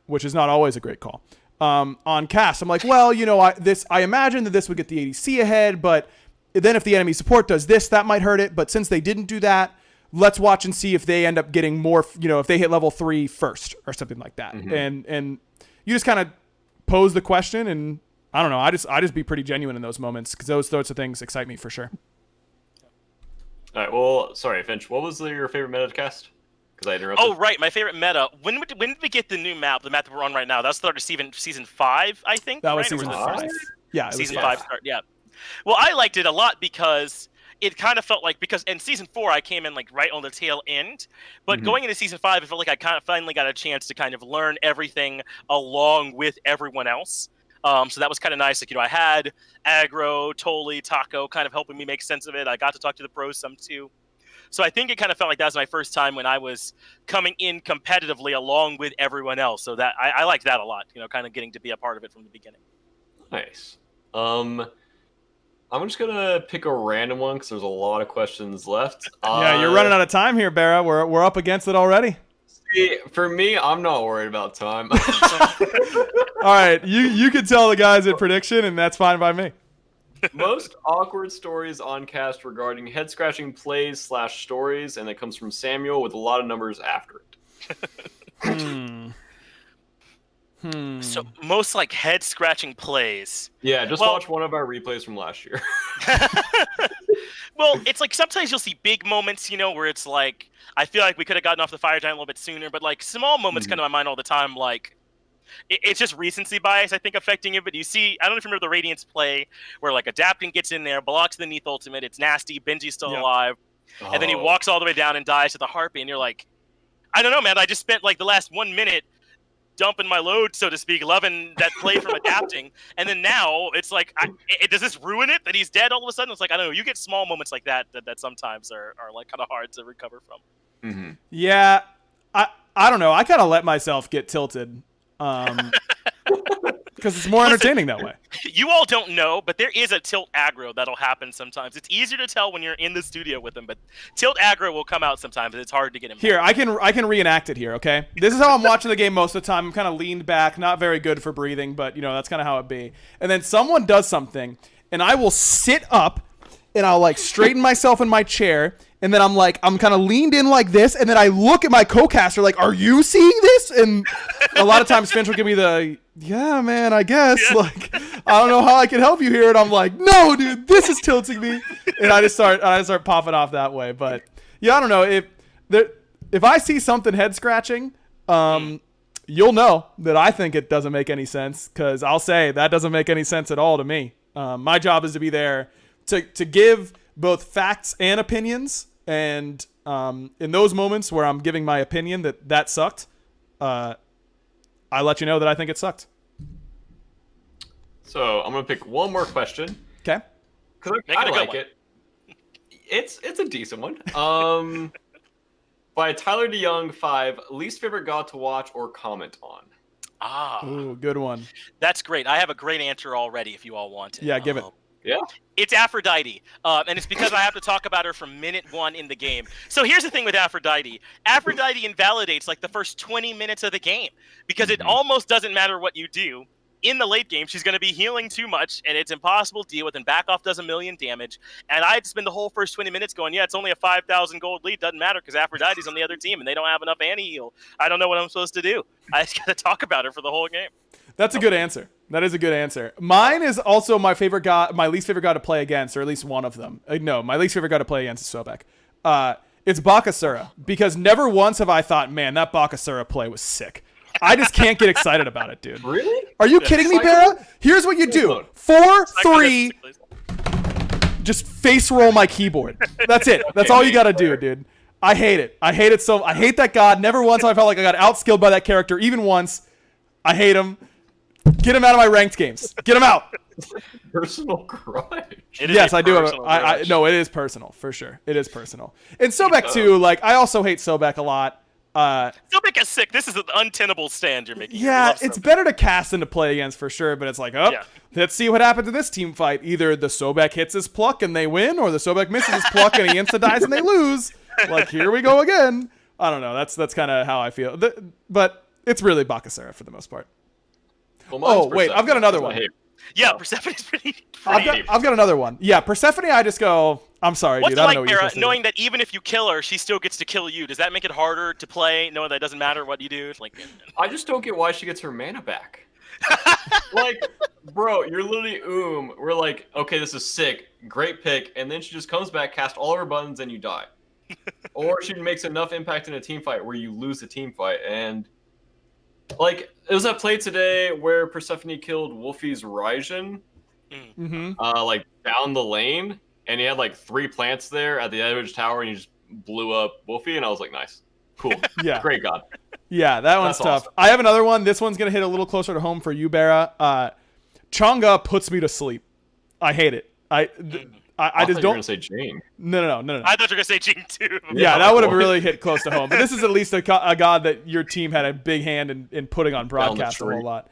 which is not always a great call. On cast, I'm like, well, I imagine that this would get the ADC ahead, but then if the enemy support does this, that might hurt it. But since they didn't do that, let's watch and see if they end up getting more, if they hit level 3 first or something like that. And you just kind of pose the question, and I don't know. I just be pretty genuine in those moments, because those sorts of things excite me for sure. All right. Well, sorry, Finch. What was your favorite meta to cast? Because I interrupted. Oh, right. My favorite meta. When did we get the new map? The map that we're on right now. That started season 5, I think. That was right? season 5. Yeah, season 5 start. Yeah. Well, I liked it a lot because it kind of felt like, because in season 4 I came in like right on the tail end, but going into season 5 it felt like I kind of finally got a chance to kind of learn everything along with everyone else. So that was kind of nice. Like, I had Aggro, Toli, Taco kind of helping me make sense of it. I got to talk to the pros some too. So I think it kind of felt like that was my first time when I was coming in competitively along with everyone else. So that I liked that a lot, kind of getting to be a part of it from the beginning. Nice. I'm just going to pick a random one because there's a lot of questions left. Yeah, you're running out of time here, BaRRA. We're up against it already. See, for me, I'm not worried about time. All right, you can tell the guys at prediction, and that's fine by me. Most awkward stories on cast regarding head-scratching plays/stories, and it comes from Samuel with a lot of numbers after it. So most like head-scratching plays. Yeah, just watch one of our replays from last year. Well, it's like sometimes you'll see big moments, where it's like, I feel like we could have gotten off the fire giant a little bit sooner, but like small moments come to my mind all the time. Like, it's just recency bias, I think, affecting it. But you see, I don't know if you remember the Radiance play where like Adapting gets in there, blocks the Neath ultimate, it's nasty, Benji's still alive, and then he walks all the way down and dies to the Harpy, and you're like, I don't know, man, I just spent like the last 1 minute dumping my load, so to speak, loving that play from Adapting, and then now it's like, does this ruin it that he's dead all of a sudden? It's like, I don't know, you get small moments like that sometimes are like kind of hard to recover from. Yeah, I don't know, I kind of let myself get tilted because it's more entertaining that way. You all don't know, but there is a tilt aggro that'll happen sometimes. It's easier to tell when you're in the studio with them, but tilt aggro will come out sometimes, and it's hard to get him here back. I can reenact it here, okay? This is how I'm watching the game most of the time. I'm kind of leaned back, not very good for breathing, but that's kind of how it be. And then someone does something, and I will sit up, and I'll like straighten myself in my chair, and then I'm kind of leaned in like this, and then I look at my co-caster like, are you seeing this? And a lot of times Finch will give me the, yeah, man, I guess. Yeah. Like, I don't know how I can help you here. And I'm like, no, dude, this is tilting me. And I just start popping off that way. But yeah, I don't know. If I see something head scratching, you'll know that I think it doesn't make any sense, because I'll say that doesn't make any sense at all to me. My job is to be there to give both facts and opinions. And in those moments where I'm giving my opinion that sucked, I let you know that I think it sucked. So I'm going to pick one more question. Okay. Because I like it. It's a decent one. By Tyler DeYoung 5, least favorite god to watch or comment on? Ooh, good one. That's great. I have a great answer already if you all want it. Yeah, give it. Yeah. It's Aphrodite, and it's because I have to talk about her from minute 1 in the game. So here's the thing with Aphrodite. Aphrodite invalidates like the first 20 minutes of the game, because it almost doesn't matter what you do. In the late game, she's going to be healing too much, and it's impossible to deal with, and back off does 1 million damage. And I'd spend the whole first 20 minutes going, yeah, it's only a 5,000 gold lead. Doesn't matter, because Aphrodite's on the other team, and they don't have enough anti-heal. I don't know what I'm supposed to do. I just got to talk about her for the whole game. That's a good answer. That is a good answer. Mine is also my favorite god, my least favorite god to play against, or at least one of them. No, my least favorite god to play against is Sobek. It's BaRRaCCuDDa, because never once have I thought, man, that BaRRaCCuDDa play was sick. I just can't get excited about it, dude. Really? Are you kidding me, BaRRa? Here's what you do. 4-3, just face roll my keyboard. That's it. That's all you got to do, dude. I hate it. I hate it so. I hate that god. Never once have I felt like I got outskilled by that character. Even once. I hate him. Get him out of my ranked games. Get him out. Personal grudge. Yes, I do. No, it is personal for sure. It is personal. And Sobek too. Like I also hate Sobek a lot. Sobek is sick. This is an untenable stand you're making. Yeah, it's better to cast than to play against for sure. But it's like, let's see what happens in this team fight. Either the Sobek hits his pluck and they win, or the Sobek misses his pluck and he insta dies and they lose. Like here we go again. I don't know. That's kind of how I feel. But it's really BaRRaCCuDDa for the most part. Well, wait, I've got another one. Yeah, Persephone's pretty. I've got another one. Yeah, Persephone. I just go. I'm sorry, What's dude. it I like, don't know what you're Barra, knowing that even if you kill her, she still gets to kill you? Does that make it harder to play, knowing that it doesn't matter what you do? It's like, I just don't get why she gets her mana back. Like, bro, you're literally We're like, okay, this is sick, great pick, and then she just comes back, casts all of her buttons, and you die. Or she makes enough impact in a team fight where you lose the team fight, and like it was that play today where Persephone killed Wolfie's Raijin, like down the lane. And he had like 3 plants there at the edge tower, and he just blew up Wolfie. And I was like, nice, cool, Yeah. great god. Yeah, that one's tough. Awesome. I have another one. This one's gonna hit a little closer to home for you, Barra. Chang'e puts me to sleep. I hate it. I just don't. You're gonna say Jane. No. I thought you were gonna say Jing too. Yeah, that would have really hit close to home. But this is at least a god that your team had a big hand in putting on broadcast a whole lot.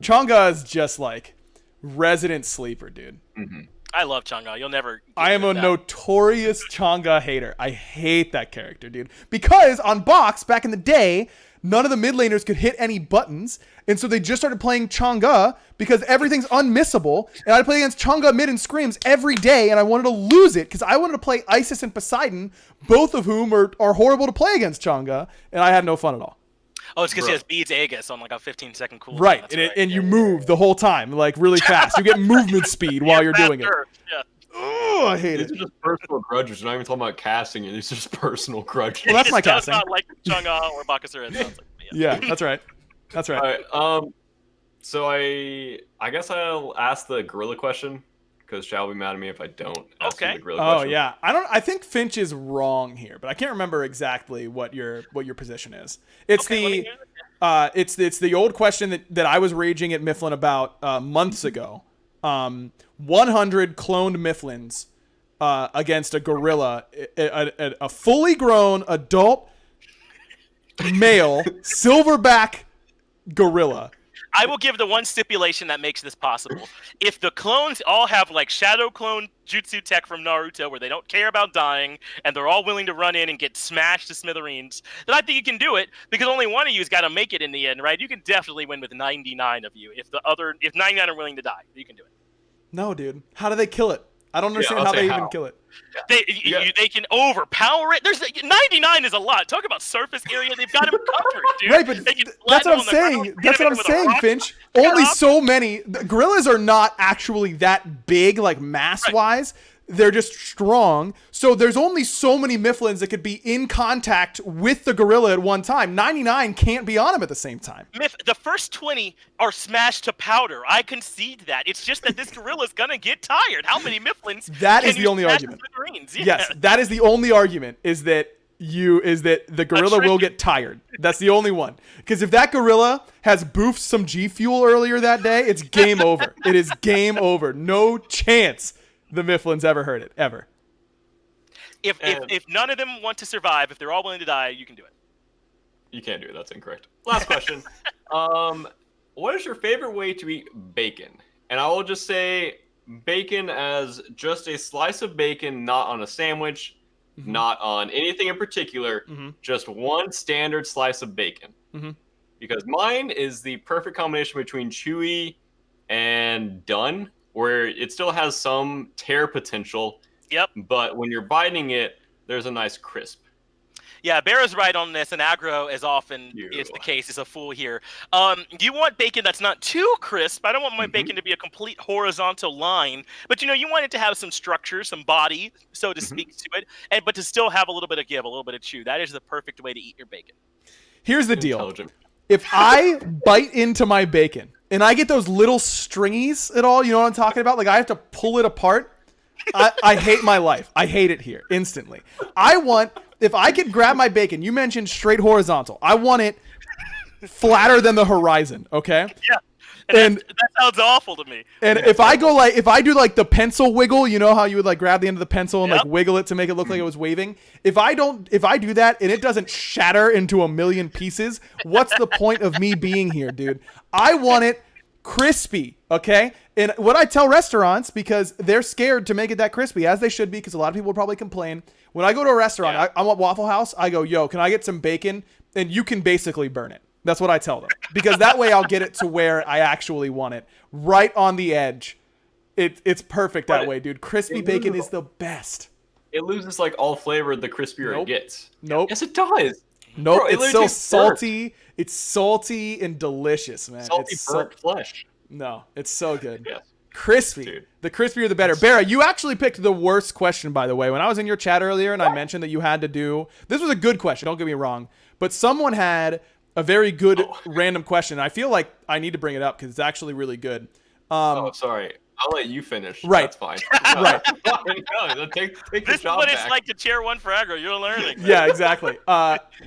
Chang'e is just like resident sleeper, dude. Mm-hmm. I love Chang'e. You'll never. I am a notorious Chang'e hater. I hate that character, dude. Because on Box, back in the day, none of the mid laners could hit any buttons. And so they just started playing Chang'e because everything's unmissable. And I'd play against Chang'e mid and scrims every day. And I wanted to lose it because I wanted to play Isis and Poseidon, both of whom are horrible to play against Chang'e. And I had no fun at all. Oh, it's because he has Beads Aegis on like a 15-second cooldown. Right, and you move the whole time, like really fast. You get movement speed while you're doing it. Yeah. Oh, I hate These it. are just personal grudges. You're not even talking about casting. These are just personal grudges. Well, that's my It does casting. not like Chang'e or BaRRaCCuDDa. It sounds like. Yeah, that's right. That's right. All right. So I guess I'll ask the gorilla question because Chad will be mad at me if I don't ask you the gorilla question. Oh yeah, I think Finch is wrong here, but I can't remember exactly what your position is. It's it's the old question that I was raging at Mifflin about months ago. 100 cloned Mifflins against a gorilla, a fully grown adult male silverback gorilla. I will give the one stipulation that makes this possible. If the clones all have like shadow clone jutsu tech from Naruto where they don't care about dying and they're all willing to run in and get smashed to smithereens, then I think you can do it because only one of you's got to make it in the end, right? You can definitely win with 99 of you. If 99 are willing to die, you can do it. No, dude. How do they kill it? I don't understand how they even kill it. They can overpower it. There's 99 is a lot. Talk about surface area. They've got him covered, dude. Right, but that's what I'm saying. That's what I'm saying, Finch. Only so many. Gorillas are not actually that big, like mass-wise. Right. They're just strong. So there's only so many Mifflins that could be in contact with the gorilla at one time. 99 can't be on him at the same time. The first 20 are smashed to powder. I concede that. It's just that this gorilla's gonna get tired. How many Mifflins? That is the only argument. Yeah. Yes, that is the only argument. Is that the gorilla will get tired. That's the only one. Because if that gorilla has boofed some G Fuel earlier that day, it's game over. It is game over. No chance the Mifflins ever heard it, ever. If none of them want to survive, if they're all willing to die, you can do it. You can't do it. That's incorrect. Last question. What is your favorite way to eat bacon? And I will just say bacon as just a slice of bacon, not on a sandwich, not on anything in particular, just one standard slice of bacon. Because mine is the perfect combination between chewy and done, where it still has some tear potential. Yep. But when you're biting it, there's a nice crisp. Yeah, Barra's right on this, and Aggro, as often is the case, is a fool here. You want bacon that's not too crisp. I don't want my bacon to be a complete horizontal line, but you want it to have some structure, some body, so to speak, to it, but to still have a little bit of give, a little bit of chew. That is the perfect way to eat your bacon. Here's the deal. If I bite into my bacon and I get those little stringies at all, you know what I'm talking about? Like I have to pull it apart. I hate my life. I hate it here instantly. I want if I could grab my bacon, you mentioned straight horizontal. I want it flatter than the horizon, okay? Yeah. And that sounds awful to me. And if I do like the pencil wiggle, you know how you would like grab the end of the pencil and like wiggle it to make it look like it was waving? If I do that and it doesn't shatter into a million pieces, what's the point of me being here, dude? I want it crispy, okay? And what I tell restaurants, because they're scared to make it that crispy, as they should be, because a lot of people would probably complain. When I go to a restaurant, I'm at Waffle House, I go, yo, can I get some bacon? And you can basically burn it. That's what I tell them. Because that way I'll get it to where I actually want it. Right on the edge. It's perfect that way, dude. Crispy bacon is the best. It loses like all flavor the crispier it gets. Nope. Yes, it does. Nope. Bro, it's so salty. It's salty and delicious, man. Salty it's burnt flesh. No, it's so good. Yes. Crispy. Dude. The crispier, the better. BaRRa, you actually picked the worst question, by the way. When I was in your chat earlier and I mentioned that you had to do... This was a good question, don't get me wrong. But someone had a very good random question. I feel like I need to bring it up because it's actually really good. Sorry. I'll let you finish. Right. That's fine. Right. No, take This is what it's like to chair one for aggro. You're learning. Yeah, exactly.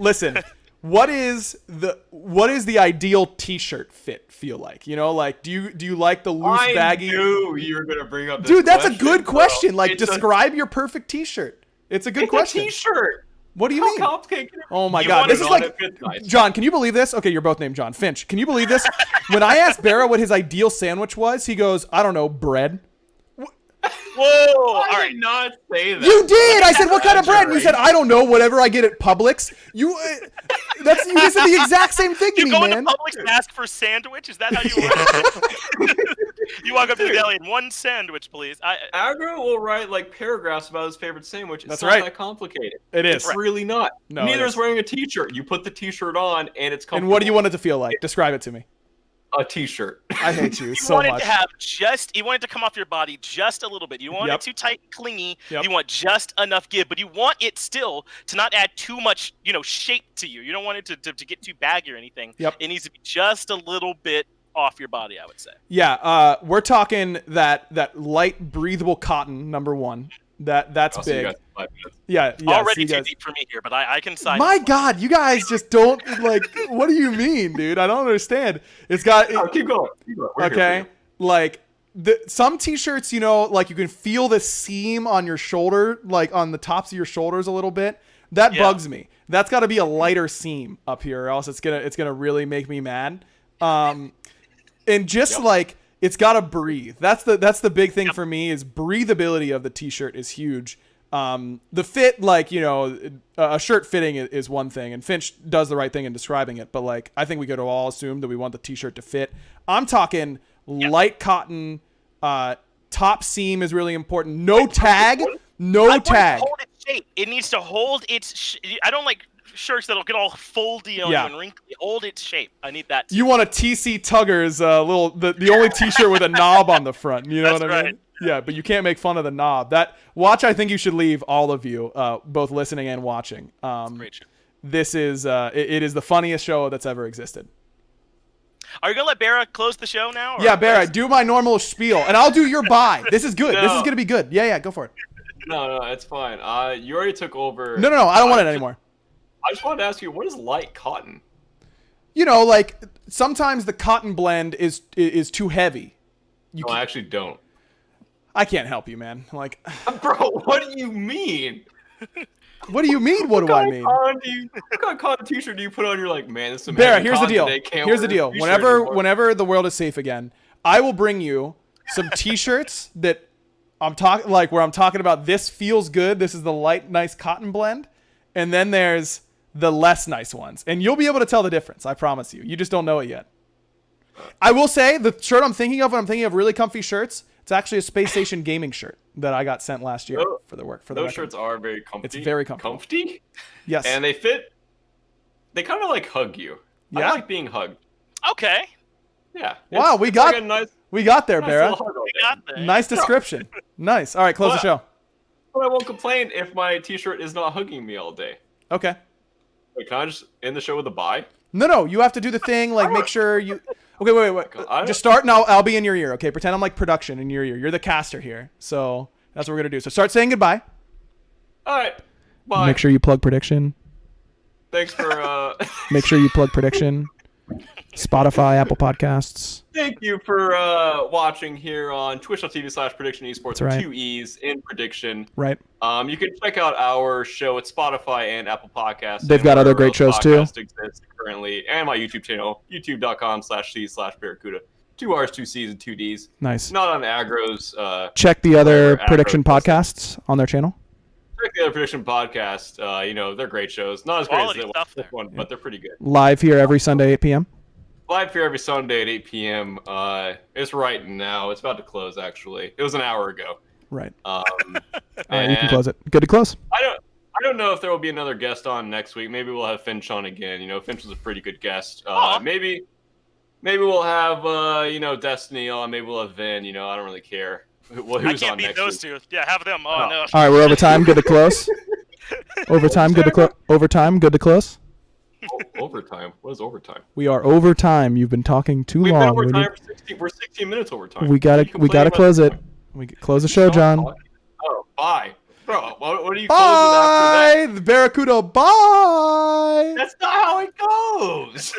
Listen, what is the ideal t-shirt fit feel like? You know, like do you like the loose baggy? I knew you were gonna bring up this Dude, that's question, a good question. bro. Like, It's describe your perfect t-shirt. It's a good question. A t-shirt. What do you How mean? complicated can it be? Oh my You God, want this it is on, like it fits nice. John. Can you believe this? Okay, you're both named John Finch. Can you believe this? When I asked BaRRa what his ideal sandwich was, he goes, "I don't know, bread." Whoa! All I right. did not say that. You did. I said, "What kind of bread?" And you said, "I don't know, whatever I get at Publix." You said the exact same thing to You me, go man. into Publix and ask for sandwich? Is that how you work? You walk up to the deli and one sandwich, please. Aggro will write like paragraphs about his favorite sandwich. It's That's not right. that complicated. It is. It's really not. No, Neither it is wearing a t-shirt. You put the t-shirt on and it's comfortable. And what do you want it to feel like? Describe it to me. A t-shirt. I hate you You so want it much. to have you want it to come off your body just a little bit. You want Yep. it too tight, clingy. Yep. You want just enough give, but you want it still to not add too much, shape to you. You don't want it to get too baggy or anything. Yep. It needs to be just a little bit off your body, I would say. Yeah, we're talking that light, breathable cotton. Number one. That's I'll see you big. guys in 5 minutes. Yeah. Already see too you guys. deep for me here, but I can sign. My God, you guys just don't like. What do you mean, dude? I don't understand. It's got. Oh, keep going. Keep going. We're here for Okay, you. like some t-shirts, like you can feel the seam on your shoulder, like on the tops of your shoulders a little bit. That bugs me. That's got to be a lighter seam up here, or else it's gonna really make me mad. And just like it's got to breathe. That's the big thing for me is breathability of the t-shirt is huge. The fit, like, a shirt fitting is one thing, and Finch does the right thing in describing it, but like, I think we could all assume that we want the t-shirt to fit. I'm talking light cotton, top seam is really important. No tag, no tag. Hold its shape. It needs to hold its. I don't like shirts that'll get all foldy on you and wrinkly. Hold its shape. I need that. You want a TC Tuggers, the only t-shirt with a knob on the front. You know That's what I mean? right. Yeah, but you can't make fun of the knob. I think you should leave, all of you, both listening and watching. Great show. This is it is the funniest show that's ever existed. Are you gonna let BaRRa close the show now? Yeah, BaRRa, do my normal spiel, and I'll do your bye. This is good. This is gonna be good. Yeah, go for it. No, it's fine. You already took over. No, I don't want it anymore. I just wanted to ask you, what is light cotton? Like sometimes the cotton blend is too heavy. I actually don't. I can't help you, man. Like, Bro, what do you mean? what do you mean? What do I mean? What kind of cotton t-shirt do you put on? You're like, man, this is some BaRRa, heavy here's the cotton deal. today. Can't Here's the wear deal. this t-shirt anymore." Whenever the world is safe again, I will bring you some t-shirts that I'm talking where I'm talking about this feels good. This is the light, nice cotton blend, and then there's the less nice ones, and you'll be able to tell the difference. I promise you. You just don't know it yet. I will say the shirt I'm thinking of when I'm thinking of really comfy shirts. It's actually a Space Station gaming shirt that I got sent last year for the work. Those shirts are very comfy. It's very comfortable. Comfy? Yes. And they fit. They kind of like hug you. Yeah? I like being hugged. Okay. Yeah. Wow, it's like a nice there, little BaRRa. hug all We day. got there. Nice description. Nice. All right, close the show. But I won't complain if my t-shirt is not hugging me all day. Okay. Wait, can I just end the show with a bye? No, you have to do the thing, like make sure you... Okay, wait. Just start and I'll be in your ear, okay? Pretend I'm like production in your ear. You're the caster here. So that's what we're going to do. So start saying goodbye. All right. Bye. Make sure you plug prediction. Thanks for. Make sure you plug prediction. Spotify, Apple Podcasts. Thank you for watching here on twitch.tv/prediction esports. That's right. 2 E's in prediction. Right. You can check out our show at Spotify and Apple Podcasts. They've got other great shows too. Exists currently, and my YouTube channel, youtube.com/c/BaRRaCCuDDa. 2 R's, 2 C's, and 2 D's. Nice. Not on Aggro's. Check the other Aggro prediction podcasts on their channel. Check the other prediction podcast. They're great shows. Not as great Quality as stuff this there. one, but they're pretty good. Live here every Sunday, 8 p.m. Live here every Sunday at 8 p.m. It's right now. It's about to close, actually. It was an hour ago. Right. Um, All right, you can close it. Good to close. I don't know if there will be another guest on next week. Maybe we'll have Finch on again. Finch was a pretty good guest. Maybe we'll have Destiny on. Maybe we'll have Vin. I don't really care. Who's I can't on beat next those week. two. Yeah, have them. Oh, no. All right, we're over time. Good to close. Overtime. Good to close. Overtime. Good to close. Overtime. What is overtime? We are over time. You've been talking too We've been long. over time for 16. We're 16 minutes over time. We gotta close it. We close the show, John. Oh, bye, bro. What do you close with after that? Bye, the BaRRaCCuDDa. Bye. That's not how it goes.